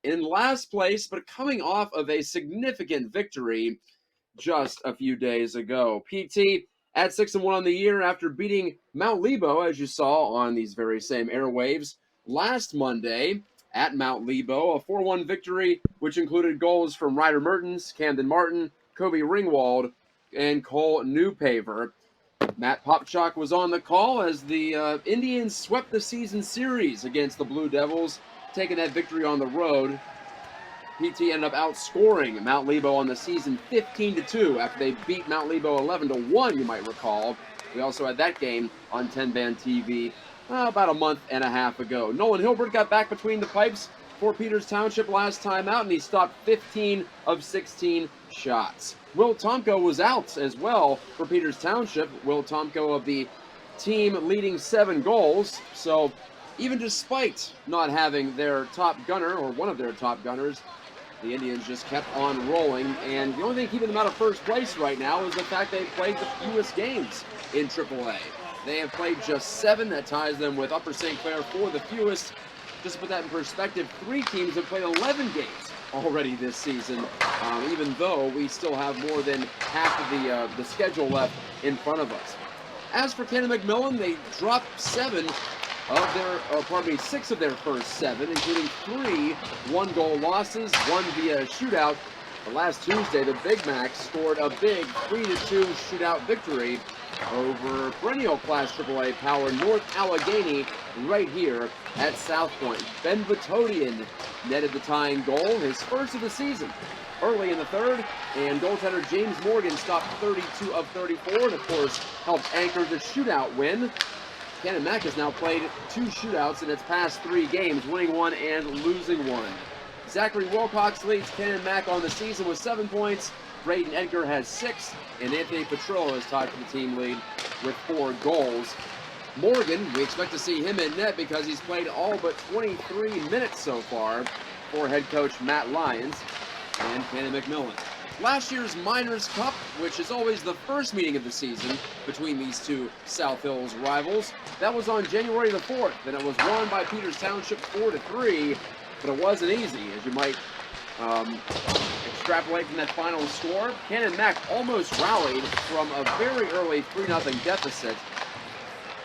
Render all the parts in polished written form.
in last place, but coming off of a significant victory just a few days ago. PT at 6-1 on the year after beating Mount Lebo, as you saw on these very same airwaves last Monday at Mount Lebo. A 4-1 victory, which included goals from Ryder Mertens, Camden Martin, Kobe Ringwald, and Cole Newpaver. Matt Popchak was on the call as the Indians swept the season series against the Blue Devils, taking that victory on the road. PT ended up outscoring Mount Lebo on the season 15-2 after they beat Mount Lebo 11-1, you might recall. We also had that game on 10-Band TV about a month and a half ago. Nolan Hilbert got back between the pipes for Peters Township last time out, and he stopped 15 of 16 shots. Will Tomko was out as well for Peters Township. Will Tomko of the team leading 7 goals. So even despite not having their top gunner, or one of their top gunners, the Indians just kept on rolling, and the only thing keeping them out of first place right now is the fact they've played the fewest games in AAA. They have played just 7. That ties them with Upper St. Clair for the fewest. Just to put that in perspective, 3 teams have played 11 games already this season, even though we still have more than half of the schedule left in front of us. As for Canon McMillan, they dropped 6 of their first 7, including 3 one-goal losses, 1 via shootout. But last Tuesday, the Big Macs scored a big 3-2 shootout victory over perennial Class AAA power North Allegheny right here at South Point. Ben Vitodian netted the tying goal, his first of the season, early in the third, and goaltender James Morgan stopped 32 of 34 and, of course, helped anchor the shootout win. Canon Mac has now played 2 shootouts in its past 3 games, winning 1 and losing 1. Zachary Wilcox leads Canon Mac on the season with 7 points. Braden Edgar has 6, and Anthony Petrillo is tied for the team lead with 4 goals. Morgan, we expect to see him in net because he's played all but 23 minutes so far for head coach Matt Lyons and Canon McMillan. Last year's Miners Cup, which is always the first meeting of the season between these two South Hills rivals, that was on January the 4th, and it was won by Peters Township 4-3, but it wasn't easy, as you might extrapolate from that final score. Canon Mac almost rallied from a very early 3-0 deficit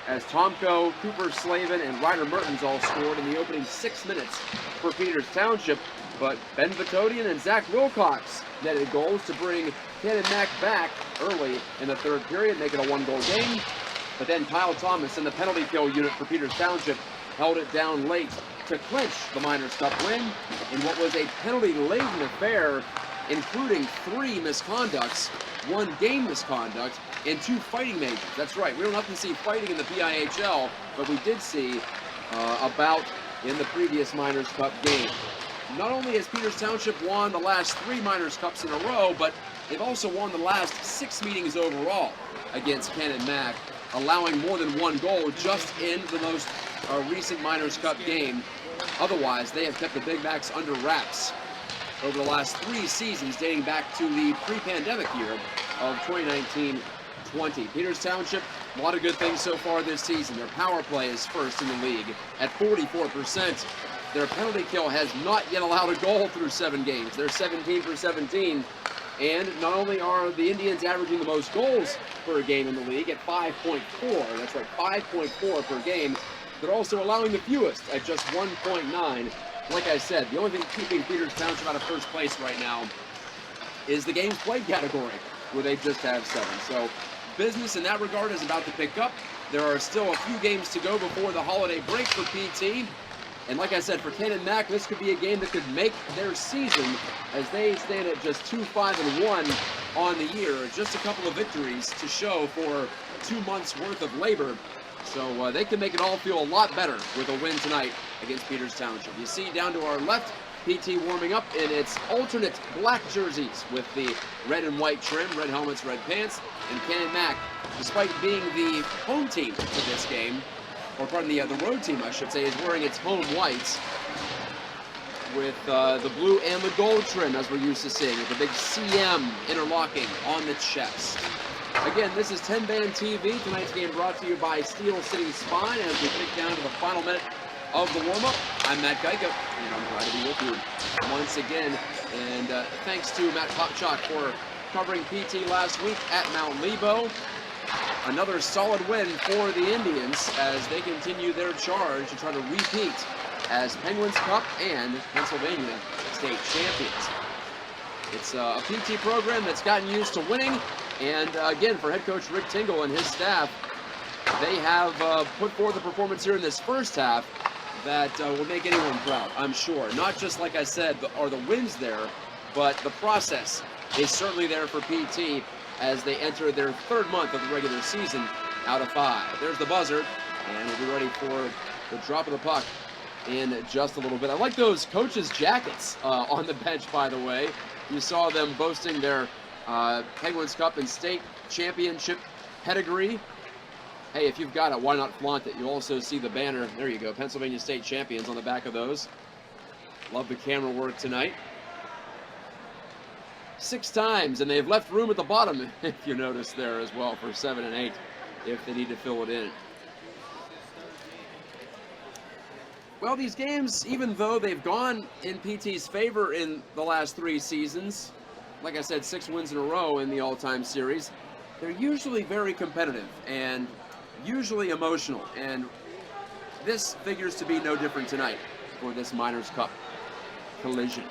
as Tomko, Cooper Slavin, and Ryder Mertens all scored in the opening 6 minutes for Peters Township, but Ben Vitodian and Zach Wilcox netted goals to bring Canon Mac back early in the third period, making a 1-goal game. But then Kyle Thomas and the penalty kill unit for Peters Township held it down late to clinch the Miners Cup win in what was a penalty-laden affair, including 3 misconducts, 1 game misconduct, and 2 fighting majors. That's right, we don't often see fighting in the PIHL, but we did see a bout in the previous Miners Cup game. Not only has Peters Township won the last 3 Miners Cups in a row, but they've also won the last 6 meetings overall against Canon Mac, allowing more than 1 goal just in the most recent Miners Cup game. Otherwise, they have kept the Big Macs under wraps over the last 3 seasons, dating back to the pre-pandemic year of 2019-20. Peters Township, a lot of good things so far this season. Their power play is first in the league at 44%. Their penalty kill has not yet allowed a goal through 7 games. They're 17 for 17. And not only are the Indians averaging the most goals per game in the league at 5.4, that's right, 5.4 per game, they're also allowing the fewest at just 1.9. Like I said, the only thing keeping Peters Township out of first place right now is the games played category, where they just have 7. So business in that regard is about to pick up. There are still a few games to go before the holiday break for PT. And like I said, for Canon Mac, this could be a game that could make their season, as they stand at just 2-5-1 on the year. Just a couple of victories to show for 2 months' worth of labor. So they can make it all feel a lot better with a win tonight against Peters Township. You see down to our left, PT warming up in its alternate black jerseys with the red and white trim, red helmets, red pants. And Canon Mac, despite being the home team for this game, or pardon the road team, I should say, is wearing its home whites with the blue and the gold trim, as we're used to seeing, with the big CM interlocking on the chest. Again, this is 10-Band TV. Tonight's game brought to you by Steel City Spine as we kick down to the final minute of the warm-up. I'm Matt Gatjka, and I'm glad to be with you once again. And thanks to Matt Popchak for covering PT last week at Mount Lebo. Another solid win for the Indians as they continue their charge to try to repeat as Penguins Cup and Pennsylvania state champions. It's a PT program that's gotten used to winning, and again, for head coach Rick Tingle and his staff, they have put forth a performance here in this first half that will make anyone proud, I'm sure. Not just, like I said, are the wins there, but the process is certainly there for PT as they enter their third month of the regular season out of 5. There's the buzzer, and we'll be ready for the drop of the puck in just a little bit. I like those coaches' jackets on the bench, by the way. You saw them boasting their Penguins Cup and state championship pedigree. Hey, if you've got it, why not flaunt it? You'll also see the banner. There you go, Pennsylvania State Champions on the back of those. Love the camera work tonight. 6 times, and they've left room at the bottom, if you notice there as well, for 7 and 8, if they need to fill it in. Well, these games, even though they've gone in PT's favor in the last 3 seasons, like I said, 6 wins in a row in the all-time series, they're usually very competitive and usually emotional, and this figures to be no different tonight for this Miners Cup collision.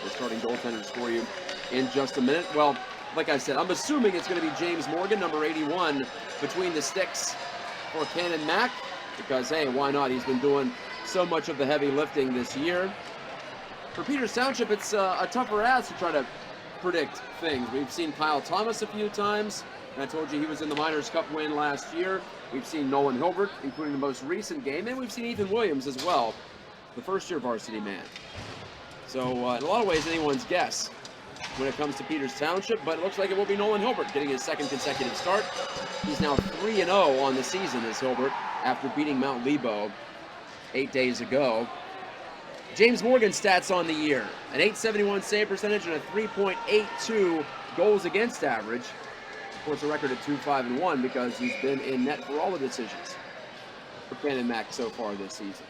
The starting goaltenders for you in just a minute. Well, like I said, I'm assuming it's going to be James Morgan, number 81, between the sticks for Canon Mac, because, hey, why not? He's been doing so much of the heavy lifting this year. For Peters Township, it's a tougher ask to try to predict things. We've seen Kyle Thomas a few times, and I told you he was in the Miners Cup win last year. We've seen Nolan Hilbert, including the most recent game, and we've seen Ethan Williams as well, the first-year varsity man. So, in a lot of ways, anyone's guess when it comes to Peters Township, but it looks like it will be Nolan Hilbert getting his 2nd consecutive start. He's now 3-0 on the season as Hilbert after beating Mount Lebo 8 days ago. James Morgan's stats on the year: an .871 save percentage and a 3.82 goals against average. Of course, a record of 2-5-1 because he's been in net for all the decisions for Canon Mac so far this season.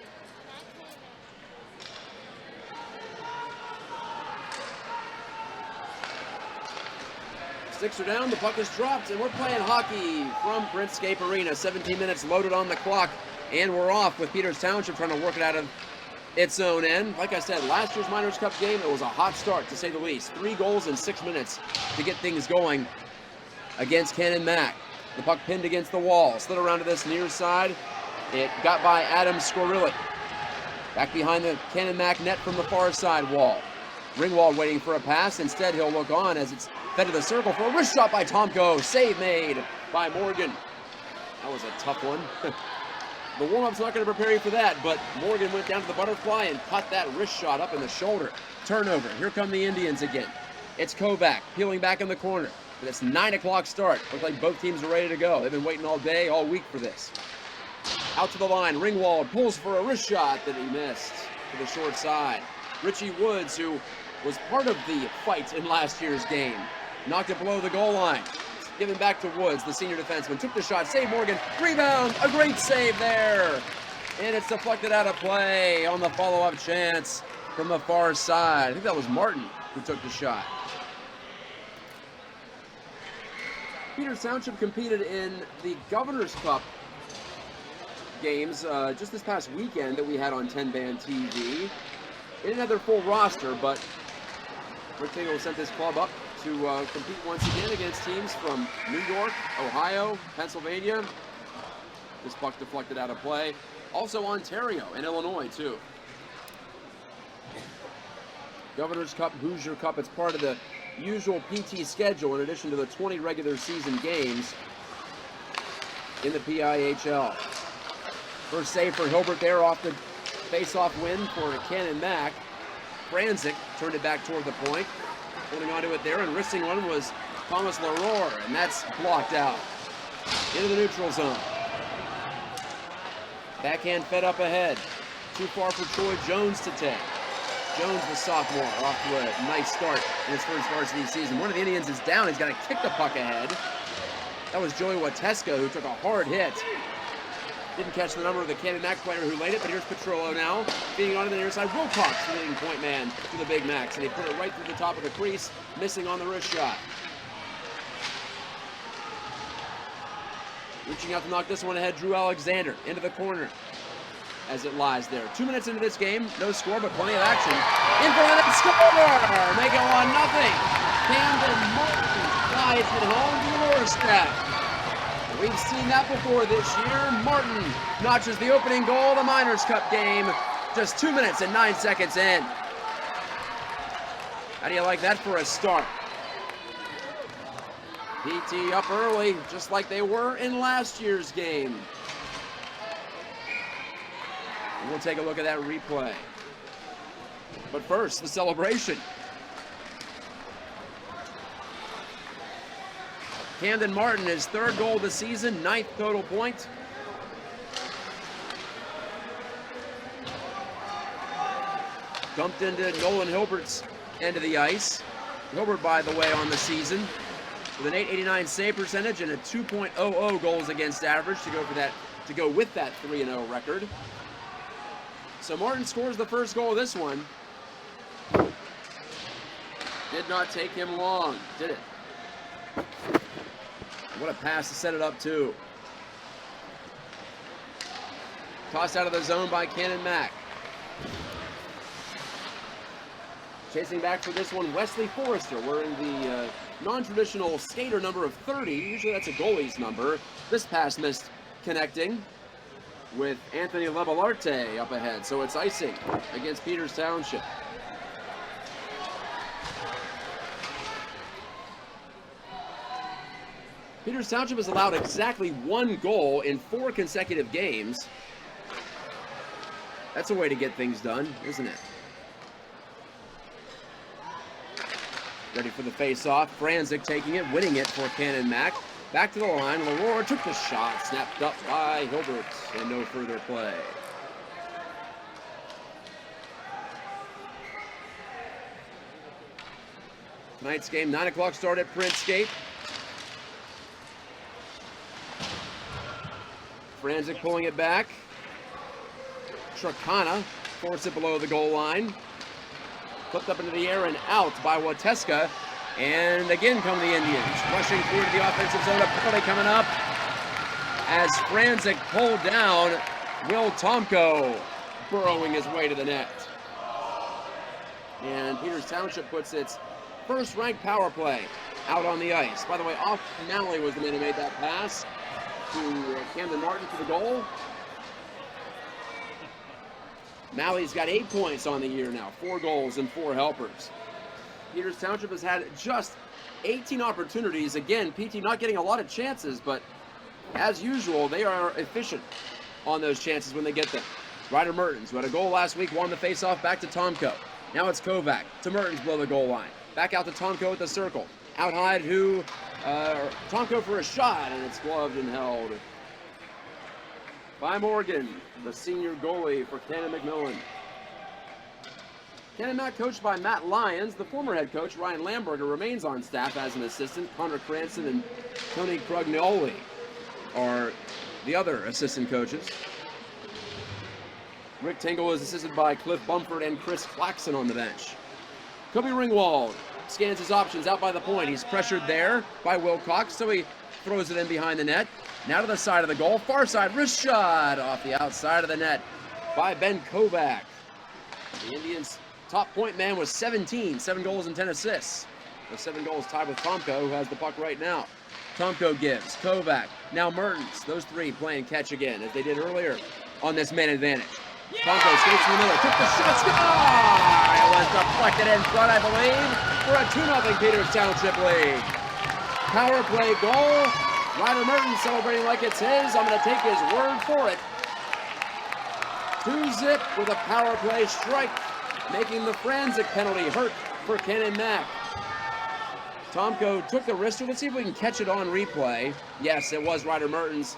Sticks are down, the puck is dropped, and we're playing hockey from Printscape Arena. 17 minutes loaded on the clock, and we're off with Peters Township trying to work it out of its own end. Like I said, last year's Miners Cup game, it was a hot start, to say the least. 3 goals in 6 minutes to get things going against Canon Mac. The puck pinned against the wall, slid around to this near side. It got by Adam Skorilli. Back behind the Canon Mac net from the far side wall. Ringwald waiting for a pass. Instead, he'll look on as it's fed to the circle for a wrist shot by Tomko. Save made by Morgan. That was a tough one. The warm-up's not going to prepare you for that, but Morgan went down to the butterfly and caught that wrist shot up in the shoulder. Turnover. Here come the Indians again. It's Kovac peeling back in the corner for this 9 o'clock start. Looks like both teams are ready to go. They've been waiting all day, all week for this. Out to the line. Ringwald pulls for a wrist shot that he missed to the short side. Richie Woods, who was part of the fight in last year's game, knocked it below the goal line. Given back to Woods, the senior defenseman. Took the shot, saved Morgan. Rebound, a great save there. And it's deflected out of play on the follow-up chance from the far side. I think that was Martin who took the shot. Peters Township competed in the Governor's Cup games just this past weekend that we had on 10-band TV. They didn't have their full roster, but Rick Tingle sent this club up to compete once again against teams from New York, Ohio, Pennsylvania. This puck deflected out of play. Also Ontario and Illinois, too. Governor's Cup, Hoosier Cup, it's part of the usual PT schedule in addition to the 20 regular season games in the PIHL. First save for Hilbert there off the face-off win for Canon Mac. Franzik turned it back toward the point. Holding on to it there, and wristing one was Thomas Leroy, and that's blocked out. Into the neutral zone. Backhand fed up ahead. Too far for Troy Jones to take. Jones, the sophomore, off to a nice start in his first varsity season. One of the Indians is down. He's got to kick the puck ahead. That was Joey Gatjka, who took a hard hit Didn't catch the number of the Canon Mac player who laid it, but here's Petrollo now. Feeding on to the near side. Wilcox, the leading point man to the Big Macs. And he put it right through the top of the crease, missing on the wrist shot. Reaching out to knock this one ahead, Drew Alexander into the corner as it lies there. 2 minutes into this game, no score, but plenty of action. In front of that score! Make it 1-0. Camden Martin slides it home to the doorstep. We've seen that before this year. Martin notches the opening goal of the Miners Cup game just 2 minutes and 9 seconds in. How do you like that for a start? PT up early, just like they were in last year's game. We'll take a look at that replay. But first, the celebration. Camden Martin, his 3rd goal of the season, 9th total point. Dumped into Nolan Hilbert's end of the ice. Hilbert, by the way, on the season with an .889 save percentage and a 2.00 goals against average to go with that 3-0 record. So Martin scores the first goal of this one. Did not take him long, did it? What a pass to set it up, too. Tossed out of the zone by Canon Mac. Chasing back for this one, Wesley Forrester, wearing the non-traditional skater number of 30. Usually that's a goalie's number. This pass missed connecting with Anthony Lebalarte up ahead. So it's icing against Peters Township. Peters Township has allowed exactly 1 goal in 4 consecutive games. That's a way to get things done, isn't it? Ready for the face-off. Franzik taking it, winning it for Canon Mac. Back to the line. Leroy took the shot, snapped up by Hilbert, and no further play. Tonight's game, 9 o'clock start at Printscape. Franzik pulling it back. Trakana forced it below the goal line. Flipped up into the air and out by Gatjka. And again come the Indians. Rushing through to the offensive zone. A penalty coming up as Franzik pulled down Will Tomko, burrowing his way to the net. And Peters Township puts its first-ranked power play out on the ice. By the way, Off Malley was the man who made that pass to Camden Martin for the goal. Malley's got 8 points on the year now, 4 goals and 4 helpers. Peters Township has had just 18 opportunities. Again, PT not getting a lot of chances, but as usual, they are efficient on those chances when they get them. Ryder Mertens, who had a goal last week, won the faceoff back to Tomko. Now it's Kovac to Mertens below the goal line. Back out to Tomko at the circle. Out high to Tomko for a shot, and it's gloved and held by Morgan, the senior goalie for Canon McMillan. Canon Mac coached by Matt Lyons. The former head coach, Ryan Lamberger, remains on staff as an assistant. Connor Cranston and Tony Crugnoli are the other assistant coaches. Rick Tingle is assisted by Cliff Bumford and Chris Claxon on the bench. Kobe Ringwald scans his options out by the point. He's pressured there by Wilcox, so he throws it in behind the net. Now to the side of the goal, far side, wrist shot off the outside of the net by Ben Kovac. The Indians' top point man was 17, 7 goals and 10 assists. The 7 goals tied with Tomko, who has the puck right now. Tomko gives, Kovac, now Mertens. Those 3 playing catch again, as they did earlier on this man advantage. Tomko skates in the middle, took the shot, it was deflected in front, I believe, for a 2-0 Peters Township lead. Power play goal. Ryder Mertens celebrating like it's his. I'm going to take his word for it. 2-zip with a power play strike, making the Franzik penalty hurt for Canon Mac. Tomko took the wrister. Let's see if we can catch it on replay. Yes, it was Ryder Mertens.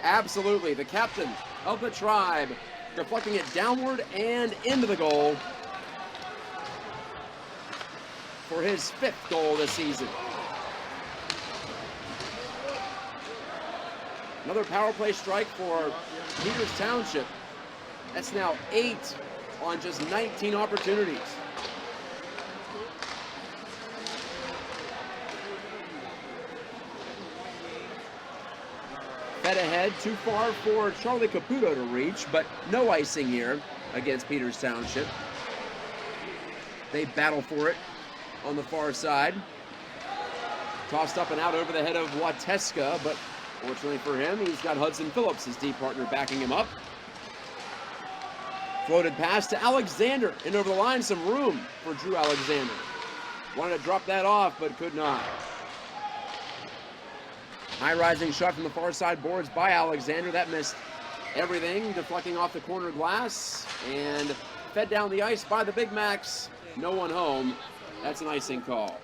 Absolutely, the captain of the Tribe, deflecting it downward and into the goal for his 5th goal this season. Another power play strike for Peters Township. That's now 8 on just 19 opportunities. Fed ahead, too far for Charlie Caputo to reach, but no icing here against Peters Township. They battle for it on the far side. Tossed up and out over the head of Gatjka, but fortunately for him, he's got Hudson Phillips, his D partner, backing him up. Floated pass to Alexander, and over the line, some room for Drew Alexander. Wanted to drop that off, but could not. High rising shot from the far side boards by Alexander. That missed everything, deflecting off the corner glass, and fed down the ice by the Big Macs. No one home. That's an icing call.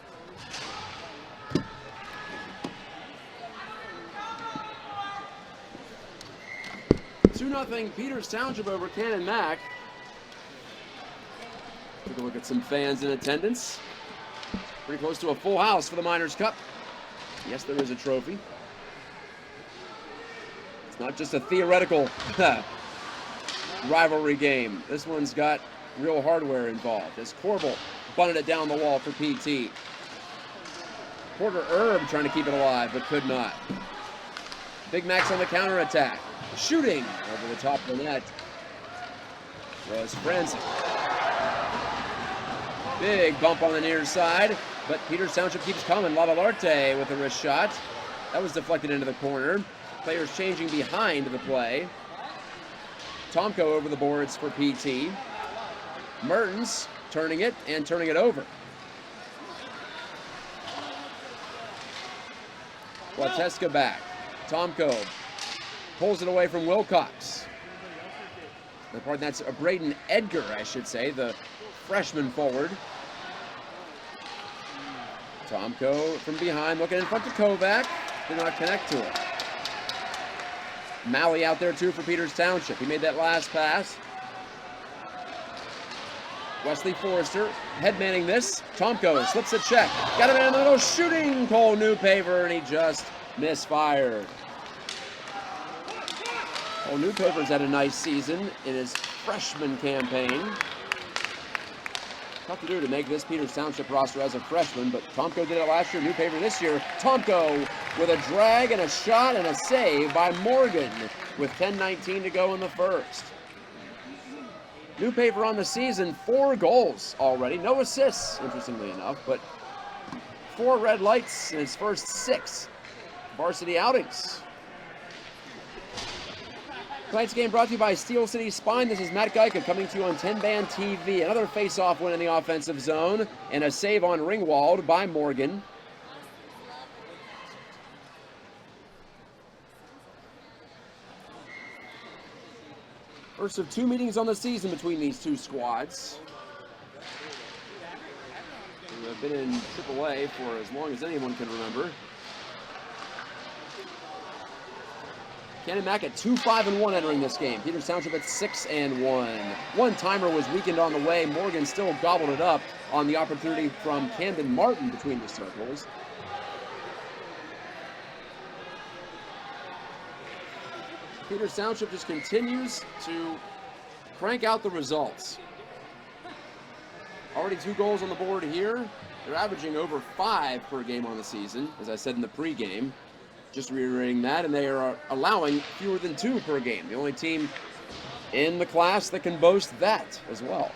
Two 2-0 Peters Township over Canon Mac. Take a look at some fans in attendance. Pretty close to a full house for the Miners Cup. Yes, there is a trophy. It's not just a theoretical rivalry game. This one's got real hardware involved. As Corbel bunted it down the wall for PT. Porter Erb trying to keep it alive, but could not. Big Mac's on the counterattack. Shooting over the top of the net was Franzen. Big bump on the near side, but Peters Township keeps coming. Lavalarte with a wrist shot. That was deflected into the corner. Players changing behind the play. Tomko over the boards for PT. Mertens turning it and turning it over. Gatjka back. Tomko pulls it away from Wilcox. That's Braden Edgar, I should say, the freshman forward. Tomko from behind, looking in front to Kovac. Did not connect to it. Malley out there too for Peters Township. He made that last pass. Wesley Forrester headmanning this. Tomko slips a check. Got him in the middle, shooting Cole Newpaver, and he just misfired. Cole Newpaver's had a nice season in his freshman campaign. Tough to do to make this Peters Township roster as a freshman, but Tomko did it last year, Newpaver this year. Tomko with a drag and a shot and a save by Morgan with 10:19 to go in the first. Newpaver on the season, 4 goals already. No assists, interestingly enough, but 4 red lights in his first 6 varsity outings. Tonight's game brought to you by Steel City Spine. This is Matt Gatjka coming to you on 10-Band TV. Another face-off win in the offensive zone and a save on Ringwald by Morgan. First of 2 meetings on the season between these two squads. Who have been in AAA for as long as anyone can remember. Canon Mac at 2-5-1 entering this game. Peters Township at 6-1. One-timer was weakened on the way. Morgan still gobbled it up on the opportunity from Camden Martin between the circles. Peters Township just continues to crank out the results. Already 2 goals on the board here. They're averaging over 5 per game on the season, as I said in the pregame. Just reiterating that, and they are allowing fewer than 2 per game. The only team in the class that can boast that as well.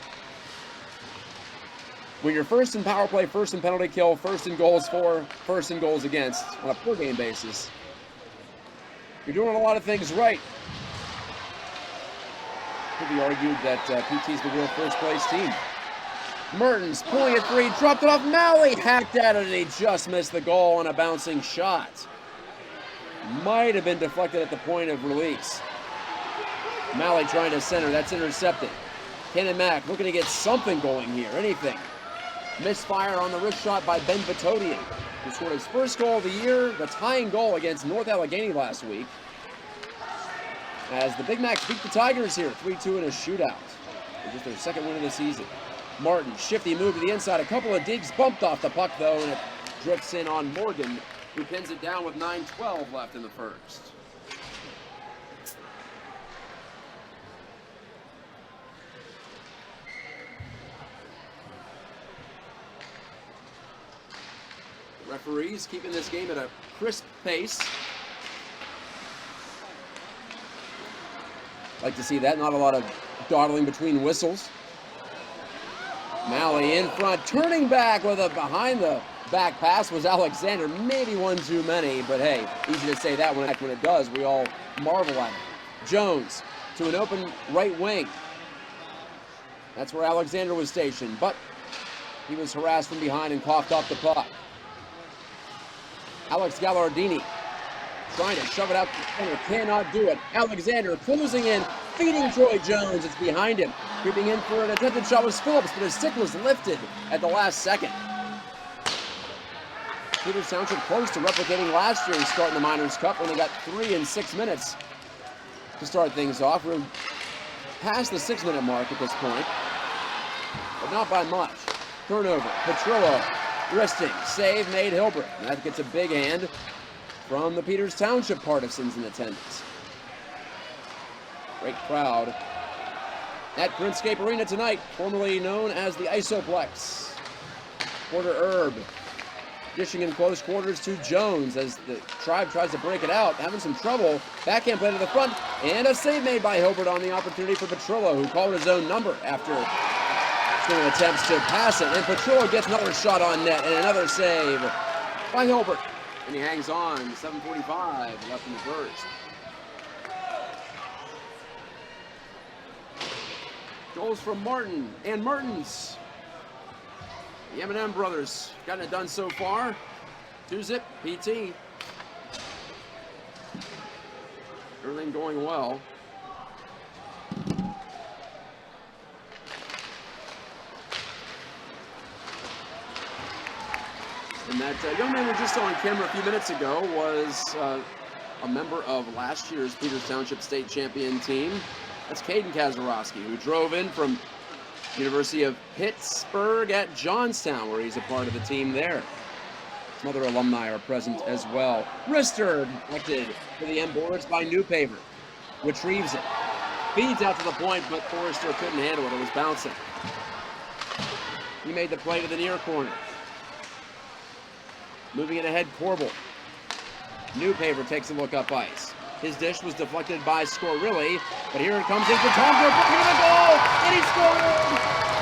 When you're first in power play, first in penalty kill, first in goals for, first in goals against on a per game basis, you're doing a lot of things right. Could be argued that PT's the real first place team. Mertens pulling it free, dropped it off. Malley hacked at it, and he just missed the goal on a bouncing shot. Might have been deflected at the point of release. Malley trying to center, that's intercepted. Canon Mac looking to get something going here, anything. Misfire on the wrist shot by Ben Vitodian, who scored his first goal of the year, the tying goal against North Allegheny last week. As the Big Macs beat the Tigers here, 3-2 in a shootout. Just their second win of the season. Martin, shifty move to the inside, a couple of digs, bumped off the puck though, and it drifts in on Morgan, who pins it down with 9:12 left in the first. Referees keeping this game at a crisp pace. Like to see that. Not a lot of dawdling between whistles. Malley in front, turning back with a behind-the-back pass was Alexander. Maybe one too many, but hey, easy to say that when it does. We all marvel at it. Jones to an open right wing. That's where Alexander was stationed, but he was harassed from behind and coughed up the puck. Alex Gallardini trying to shove it out to the center, cannot do it. Alexander closing in, feeding Troy Jones. It's behind him. Creeping in for an attempted shot was Phillips, but his stick was lifted at the last second. Peters Township close to replicating last year's start in the Miners Cup when they got 3 in 6 minutes to start things off. We're past the 6-minute mark at this point, but not by much. Turnover, Petrillo, wristing, save made Hilbert. And that gets a big hand from the Peters Township partisans in attendance. Great crowd at Printscape Arena tonight, formerly known as the Isoplex. Porter Erb dishing in close quarters to Jones as the Tribe tries to break it out, having some trouble. Backhand play to the front, and a save made by Hilbert on the opportunity for Petrillo, who called his own number after string attempts to pass it. And Petrillo gets another shot on net and another save by Hilbert. And he hangs on, 7:45 left in the first. Goals from Martin and Mertens. The M&M brothers gotten it done so far. 2-zip, PT. Everything going well. And that young man we just saw on camera a few minutes ago was a member of last year's Peters Township State Champion team. That's Caden Kazarowski, who drove in from University of Pittsburgh at Johnstown, where he's a part of the team there. Some other alumni are present as well. Rister connected to the end boards by Newpaver. Retrieves it. Feeds out to the point, but Forrester couldn't handle it. It was bouncing. He made the play to the near corner. Moving it ahead, Corbel. Newpaver takes a look up ice. His dish was deflected by Scorilli, but here it comes in for Tomko, putting in the goal, and he scored!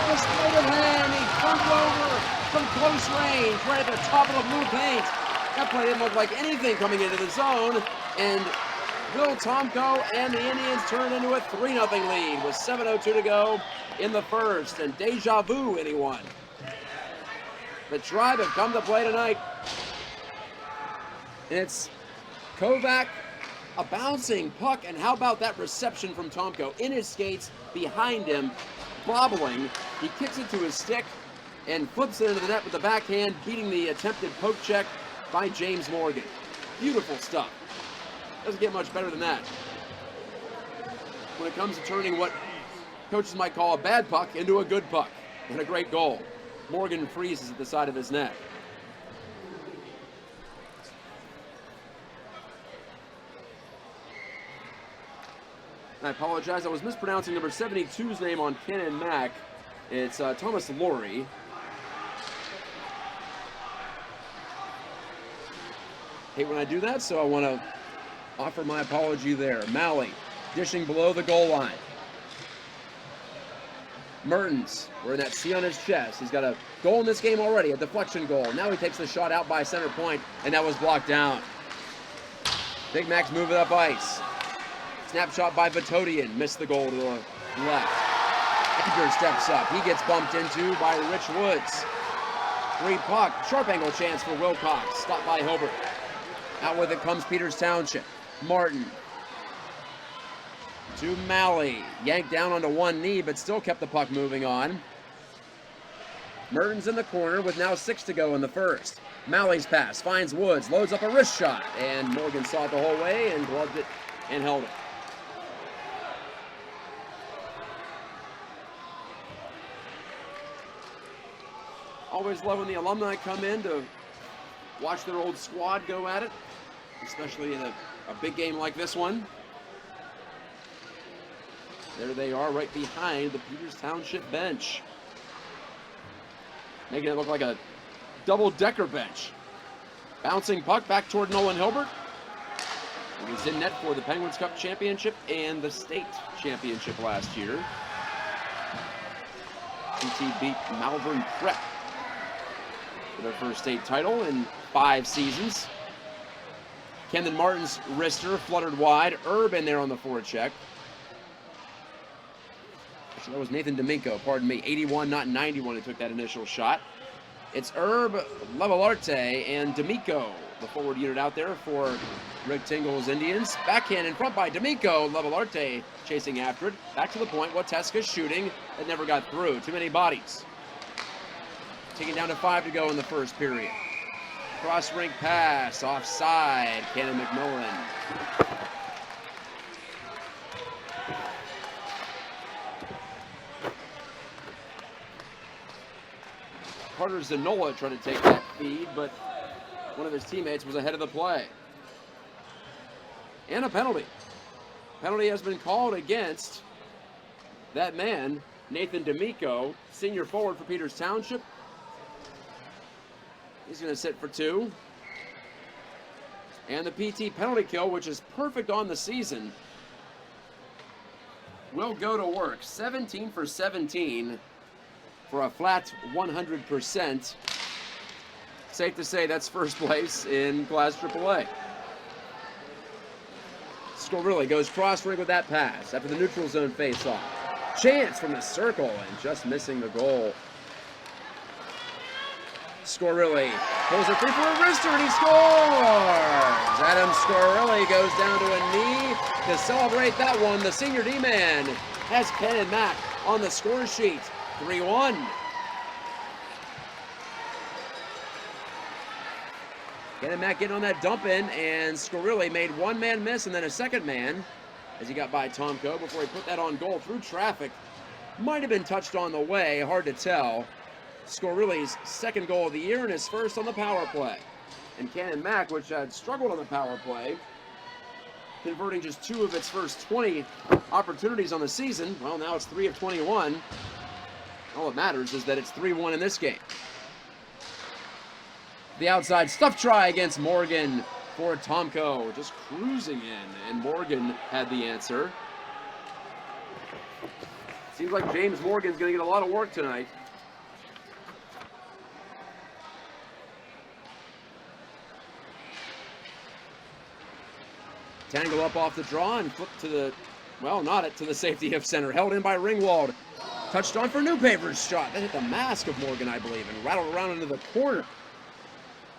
The sleight of hand, he jumped over from close range, right at the top of the blue paint. That play didn't look like anything coming into the zone, and Will Tomko and the Indians turned into a 3-0 lead with 7:02 to go in the first, and deja vu, anyone. The Tribe have come to play tonight, and it's Kovac, a bouncing puck, and how about that reception from Tomko? In his skates, behind him, bobbling. He kicks it to his stick and flips it into the net with the backhand, beating the attempted poke check by James Morgan. Beautiful stuff. Doesn't get much better than that. When it comes to turning what coaches might call a bad puck into a good puck, and a great goal. Morgan freezes at the side of his net. I apologize, I was mispronouncing number 72's name on Canon Mac. It's Thomas Laurie. Hate when I do that, so I want to offer my apology there. Malley dishing below the goal line. Mertens, wearing that C on his chest. He's got a goal in this game already, a deflection goal. Now he takes the shot out by center point, and that was blocked down. Big Mac's moving up ice. Snapshot by Vitodian, missed the goal to the left. Edgar steps up, he gets bumped into by Rich Woods. Free puck, sharp angle chance for Wilcox, stopped by Hilbert. Out with it comes Peters Township. Martin to Malley, yanked down onto one knee, but still kept the puck moving on. Mertens in the corner with now 6 to go in the first. Malley's pass finds Woods, loads up a wrist shot, and Morgan saw it the whole way and gloved it and held it. Always love when the alumni come in to watch their old squad go at it, especially in a big game like this one. There they are right behind the Peters Township bench, making it look like a double-decker bench. Bouncing puck back toward Nolan Hilbert. He was in net for the Penguins Cup Championship and the state championship last year. PT beat Malvern Prep for their first state title in 5 seasons. Camden Martin's wrister fluttered wide. Erb in there on the forecheck. So that was Nathan Domingo, pardon me. 81, not 91, who took that initial shot. It's Erb, Levelarte, and D'Amico, the forward unit out there for Rick Tingle's Indians. Backhand in front by D'Amico. Levelarte chasing after it. Back to the point. Gatjka shooting. That never got through. Too many bodies. Taking down to 5 to go in the first period. Cross-rink pass. Offside. Cannon McMillan. Carter Zanola tried to take that feed, but one of his teammates was ahead of the play. And a penalty. Penalty has been called against that man, Nathan D'Amico, senior forward for Peters Township. He's going to sit for 2. And the PT penalty kill, which is perfect on the season, will go to work. 17 for 17 for a flat 100%. Safe to say that's first place in Class AAA. Scorilli goes cross-ring with that pass after the neutral zone face-off. Chance from the circle and just missing the goal. Scorilli pulls it through for a wrister and he scores! Adam Scorilli goes down to a knee to celebrate that one. The senior D-man has Canon Mac on the score sheet. 3-1. Canon Mac getting on that dump in, and Scorilli made one man miss and then a second man as he got by Tomko before he put that on goal through traffic. Might have been touched on the way, hard to tell. Scorilli's second goal of the year and his first on the power play. And Canon Mac, which had struggled on the power play, converting just 2 of its first 20 opportunities on the season. Well, now it's 3 of 21. All that matters is that it's 3-1 in this game. The outside stuff try against Morgan for Tomko, just cruising in, and Morgan had the answer. Seems like James Morgan's going to get a lot of work tonight. Tangle up off the draw and flip to the, well, not it, to the safety of center. Held in by Ringwald. Touched on for Newpaper's shot. That hit the mask of Morgan, I believe, and rattled around into the corner.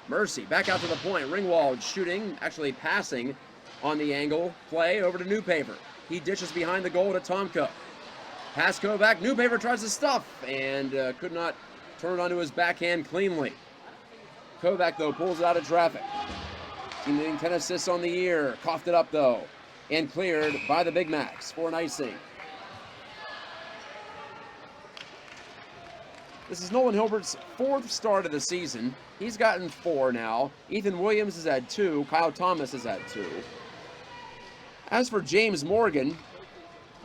Mercy back out to the point. Ringwald shooting, actually passing on the angle play over to Newpaper. He dishes behind the goal to Tomko. Pass Kovac. Newpaper tries to stuff and could not turn it onto his backhand cleanly. Kovac, though, pulls it out of traffic. Team leading 10 assists on the year. Coughed it up, though, and cleared by the Big Macs for an icing. This is Nolan Hilbert's 4th start of the season. He's gotten 4 now. Ethan Williams has had 2. Kyle Thomas has had 2. As for James Morgan,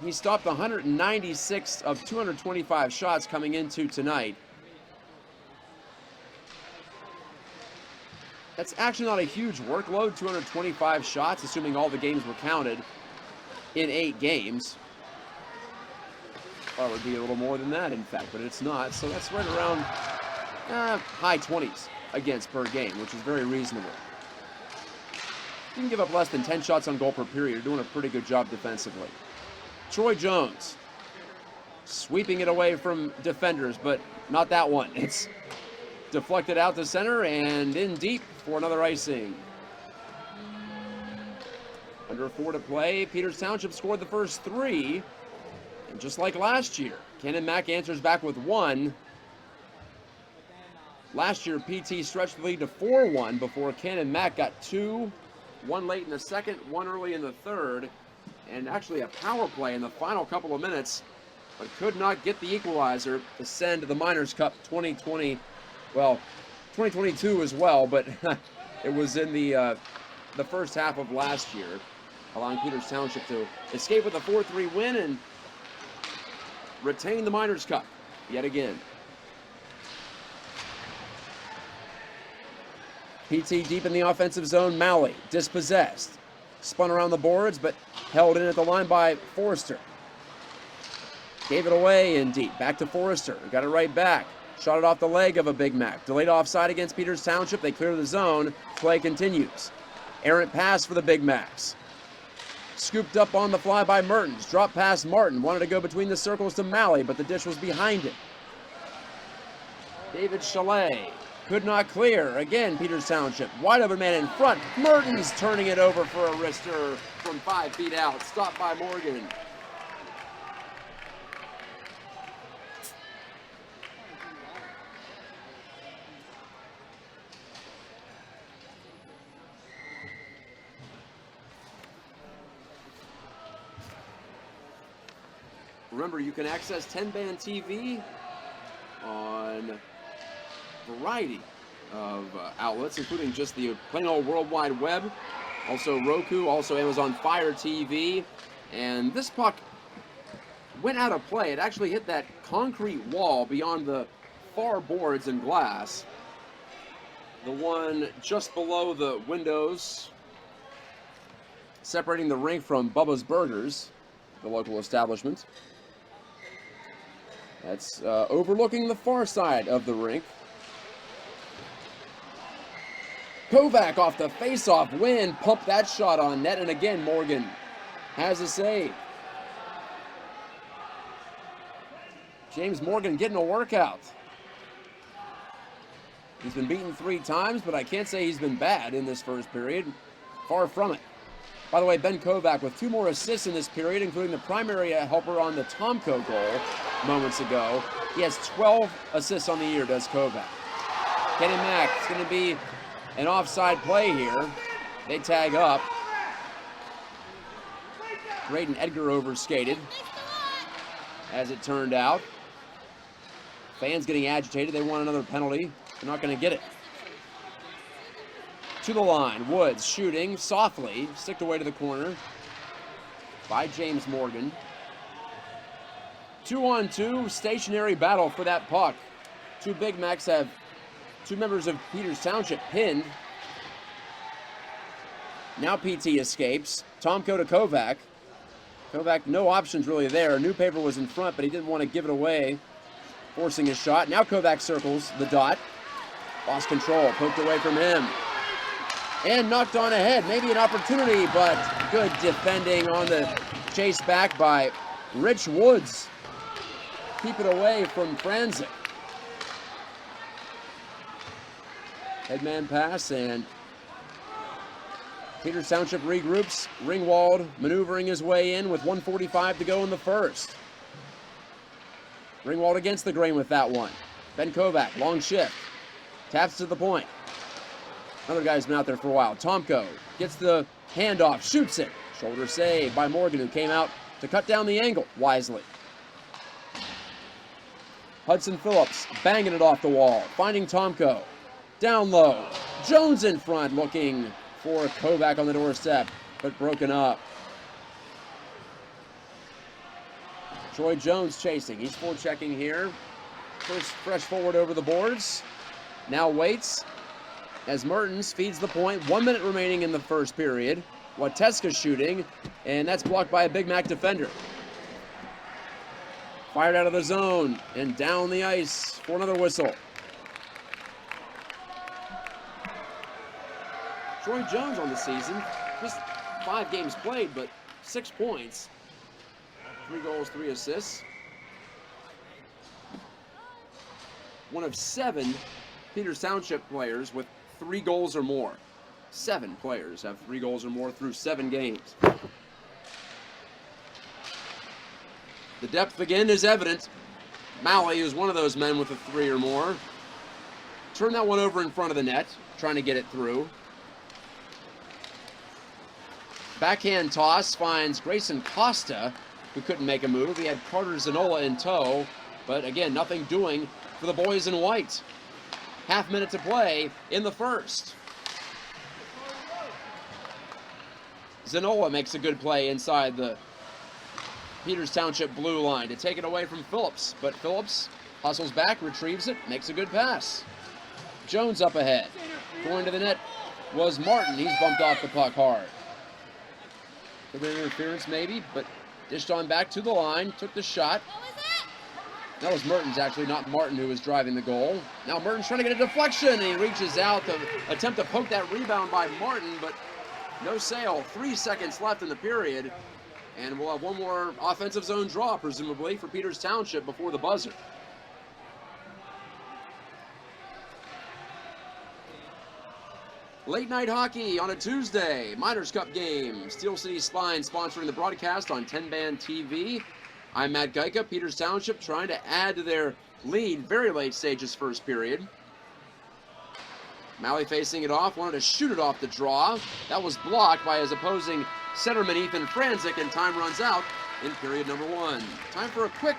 he stopped 196 of 225 shots coming into tonight. That's actually not a huge workload, 225 shots, assuming all the games were counted in 8 games. Thought it would be a little more than that, in fact, but it's not. So that's right around high 20s against per game, which is very reasonable. You can give up less than 10 shots on goal per period. You're doing a pretty good job defensively. Troy Jones sweeping it away from defenders, but not that one. It's deflected out to center and in deep for another icing. Under 4 to play, Peters Township scored the first 3. And just like last year, Canon Mac answers back with 1. Last year, PT stretched the lead to 4-1 before Canon Mac got 2, 1 late in the second, 1 early in the third, and actually a power play in the final couple of minutes, but could not get the equalizer to send the Miners Cup 2020, well, 2022 as well, but it was in the first half of last year, allowing Peters Township to escape with a 4-3 win and retain the Miners Cup yet again. PT deep in the offensive zone. Malley dispossessed. Spun around the boards, but held in at the line by Forrester. Gave it away in deep. Back to Forrester. Got it right back. Shot it off the leg of a Big Mac. Delayed offside against Peters Township. They clear the zone. Play continues. Errant pass for the Big Macs. Scooped up on the fly by Mertens. Drop past Martin. Wanted to go between the circles to Malley, but the dish was behind him. David Chalet could not clear. Again, Peters Township. Wide open man in front. Mertens turning it over for a wrister from 5 feet out. Stopped by Morgan. Remember, you can access 10-band TV on a variety of outlets, including just the plain old World Wide Web, also Roku, also Amazon Fire TV. And this puck went out of play. It actually hit that concrete wall beyond the far boards and glass, the one just below the windows separating the rink from Bubba's Burgers, the local establishment. That's overlooking the far side of the rink. Kovac off the face-off win, pumped that shot on net, and again Morgan has a save. James Morgan getting a workout. He's been beaten 3 times, but I can't say he's been bad in this first period. Far from it. By the way, Ben Kovac with 2 more assists in this period, including the primary helper on the Tomko goal moments ago. He has 12 assists on the year, does Kovac. Canon Mac, it's going to be an offside play here. They tag up. Braden Edgar overskated, as it turned out. Fans getting agitated. They want another penalty. They're not going to get it. To the line, Woods shooting softly, sticked away to the corner by James Morgan. 2-on-2, stationary battle for that puck. 2 Big Macs have 2 members of Peters Township pinned. Now PT escapes. Tomko to Kovac. Kovac, no options really there. Newpaper was in front, but he didn't want to give it away, forcing his shot. Now Kovac circles the dot. Lost control, poked away from him. And knocked on ahead. Maybe an opportunity, but good defending on the chase back by Rich Woods. Keep it away from Franzik. Headman pass, and Peters Township regroups. Ringwald maneuvering his way in with 1:45 to go in the first. Ringwald against the grain with that one. Ben Kovac, long shift. Taps to the point. Another guy's been out there for a while. Tomko gets the handoff, shoots it. Shoulder save by Morgan, who came out to cut down the angle wisely. Hudson Phillips banging it off the wall, finding Tomko. Down low. Jones in front, looking for Kovac on the doorstep, but broken up. Troy Jones chasing. He's forechecking here. First fresh forward over the boards. Now waits as Mertens feeds the point. 1 minute remaining in the first period. Gatjka shooting, and that's blocked by a Big Mac defender. Fired out of the zone and down the ice for another whistle. Troy Jones on the season, just 5 games played, but 6 points. 3 goals, 3 assists. One of 7 Peters Township players with 3 goals or more. 7 players have 3 goals or more through 7 games. The depth again is evident. Malley is one of those men with a 3 or more. Turn that one over in front of the net, trying to get it through. Backhand toss finds Grayson Costa, who couldn't make a move. He had Carter Zanola in tow, but again, nothing doing for the boys in white. Half minute to play in the first. Zanola makes a good play inside the Peters Township blue line to take it away from Phillips, but Phillips hustles back, retrieves it, makes a good pass. Jones up ahead. Going to the net was Martin. He's bumped off the puck hard. A bit of interference maybe, but dished on back to the line, took the shot. That was Mertens, actually, not Martin, who was driving the goal. Now Mertens trying to get a deflection, and he reaches out to attempt to poke that rebound by Martin, but no sale. 3 seconds left in the period, and we'll have one more offensive zone draw, presumably, for Peters Township before the buzzer. Late night hockey on a Tuesday, Miners Cup game. Steel City Spine sponsoring the broadcast on 10-band TV. I'm Matt Gatjka. Peters Township trying to add to their lead, very late stages first period. Malley facing it off, wanted to shoot it off the draw. That was blocked by his opposing centerman Ethan Franzik, and time runs out in period number 1. Time for a quick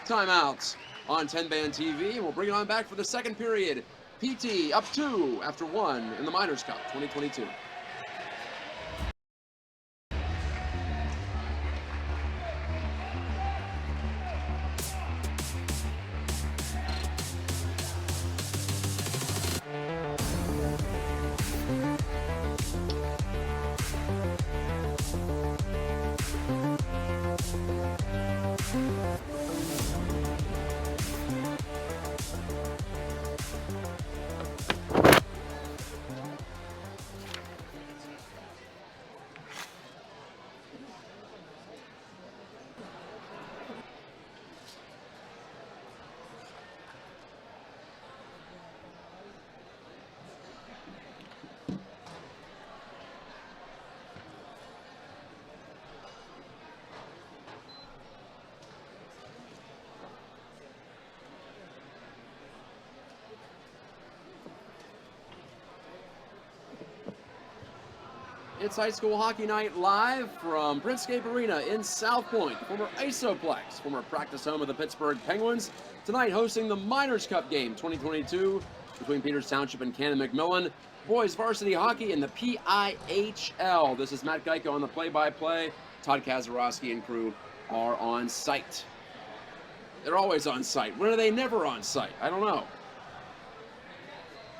timeout on 10-band TV, and we'll bring it on back for the second period. PT up 2 after 1 in the Miners Cup 2022. It's high school hockey night live from Printscape Arena in South Point, former Isoplex, former practice home of the Pittsburgh Penguins. Tonight hosting the Miners Cup game 2022 between Peters Township and Canon McMillan. Boys varsity hockey in the PIHL. This is Matt Gatjka on the play-by-play. Todd Kazarowski and crew are on site. They're always on site. When are they never on site? I don't know.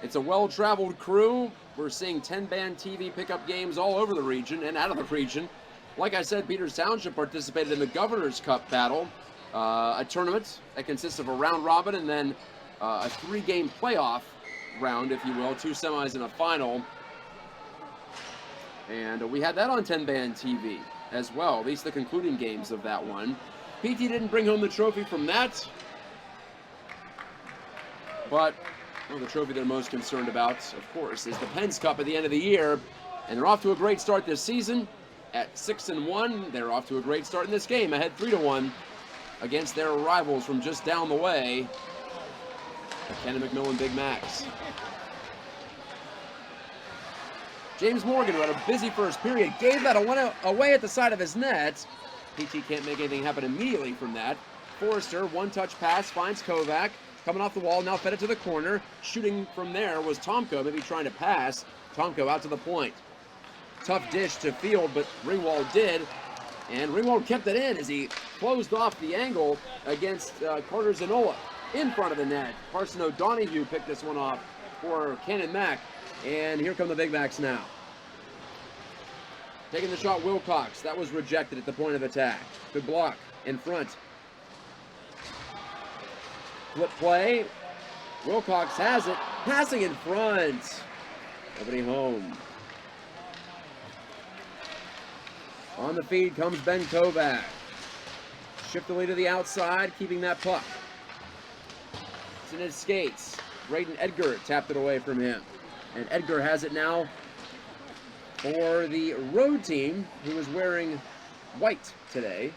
It's a well-traveled crew. We're seeing 10-band TV pickup games all over the region and out of the region. Like I said, Peters Township participated in the Governor's Cup battle, a tournament that consists of a round robin and then a 3-game playoff round, if you will, 2 semis and a final. And we had that on 10-band TV as well, at least the concluding games of that one. PT didn't bring home the trophy from that, but well, the trophy they're most concerned about, of course, is the Penn's Cup at the end of the year. And they're off to a great start this season at 6-1. They're off to a great start in this game, ahead 3-1 against their rivals from just down the way, the Canon McMillan Big Macs. James Morgan, who had a busy first period, gave that away at the side of his net. PT can't make anything happen immediately from that. Forrester, one-touch pass, finds Kovac. Coming off the wall, now fed it to the corner. Shooting from there was Tomko, maybe trying to pass. Tomko out to the point. Tough dish to Field, but Ringwald did. And Ringwald kept it in as he closed off the angle against Carter Zanola in front of the net. Carson O'Donoghue picked this one off for Canon Mac. And here come the Big Macs now. Taking the shot, Wilcox. That was rejected at the point of attack. Good block in front. Flip play. Wilcox has it. Passing in front. Nobody home. On the feed comes Ben Kovac. Shiftily to the outside, keeping that puck. It's in his skates. Braden Edgar tapped it away from him. And Edgar has it now for the road team, who is wearing white today.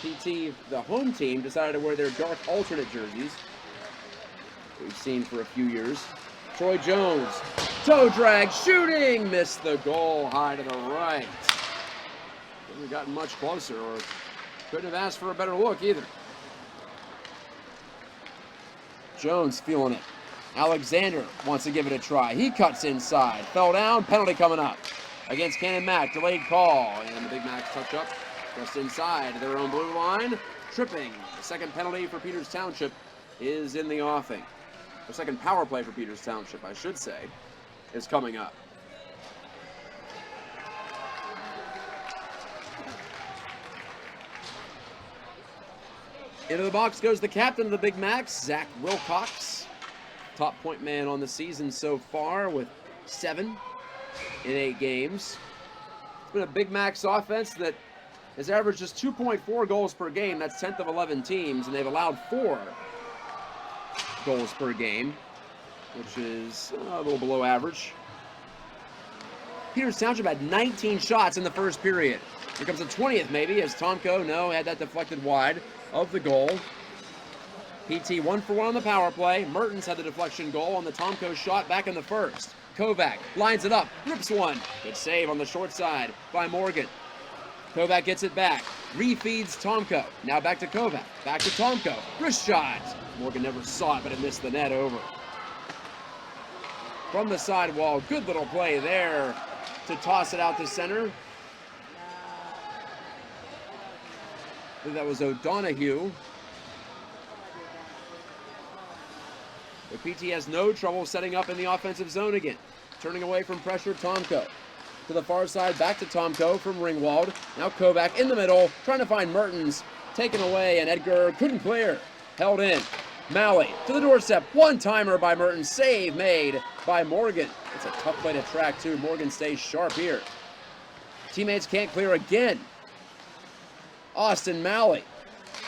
PT, the home team, decided to wear their dark alternate jerseys we've seen for a few years. Troy Jones, toe drag, shooting, missed the goal, high to the right. Couldn't have gotten much closer, or couldn't have asked for a better look either. Jones feeling it. Alexander wants to give it a try. He cuts inside, fell down, penalty coming up against Canon Mac, delayed call, and the Big Macs touch up. Just inside their own blue line, tripping. The second penalty for Peters Township is in the offing. The second power play for Peters Township, I should say, is coming up. Into the box goes the captain of the Big Macs, Zach Wilcox. Top point man on the season so far with 7 in 8 games. It's been a Big Macs offense that has averaged just 2.4 goals per game. That's 10th of 11 teams, and they've allowed 4 goals per game, which is a little below average. Peters Township had 19 shots in the first period. Here comes the 20th maybe, as Tomko, had that deflected wide of the goal. PT 1 for 1 on the power play. Mertens had the deflection goal on the Tomko shot back in the first. Kovac lines it up, rips one. Good save on the short side by Morgan. Kovac gets it back, refeeds Tomko. Now back to Kovac, back to Tomko. Wrist shot. Morgan never saw it, but it missed the net over. From the sidewall, good little play there to toss it out to center. I think that was O'Donoghue. But PT has no trouble setting up in the offensive zone again. Turning away from pressure, Tomko. To the far side, back to Tomko from Ringwald. Now Kovac in the middle, trying to find Mertens. Taken away, and Edgar couldn't clear. Held in. Malley to the doorstep. One-timer by Mertens. Save made by Morgan. It's a tough play to track, too. Morgan stays sharp here. Teammates can't clear again. Austin Malley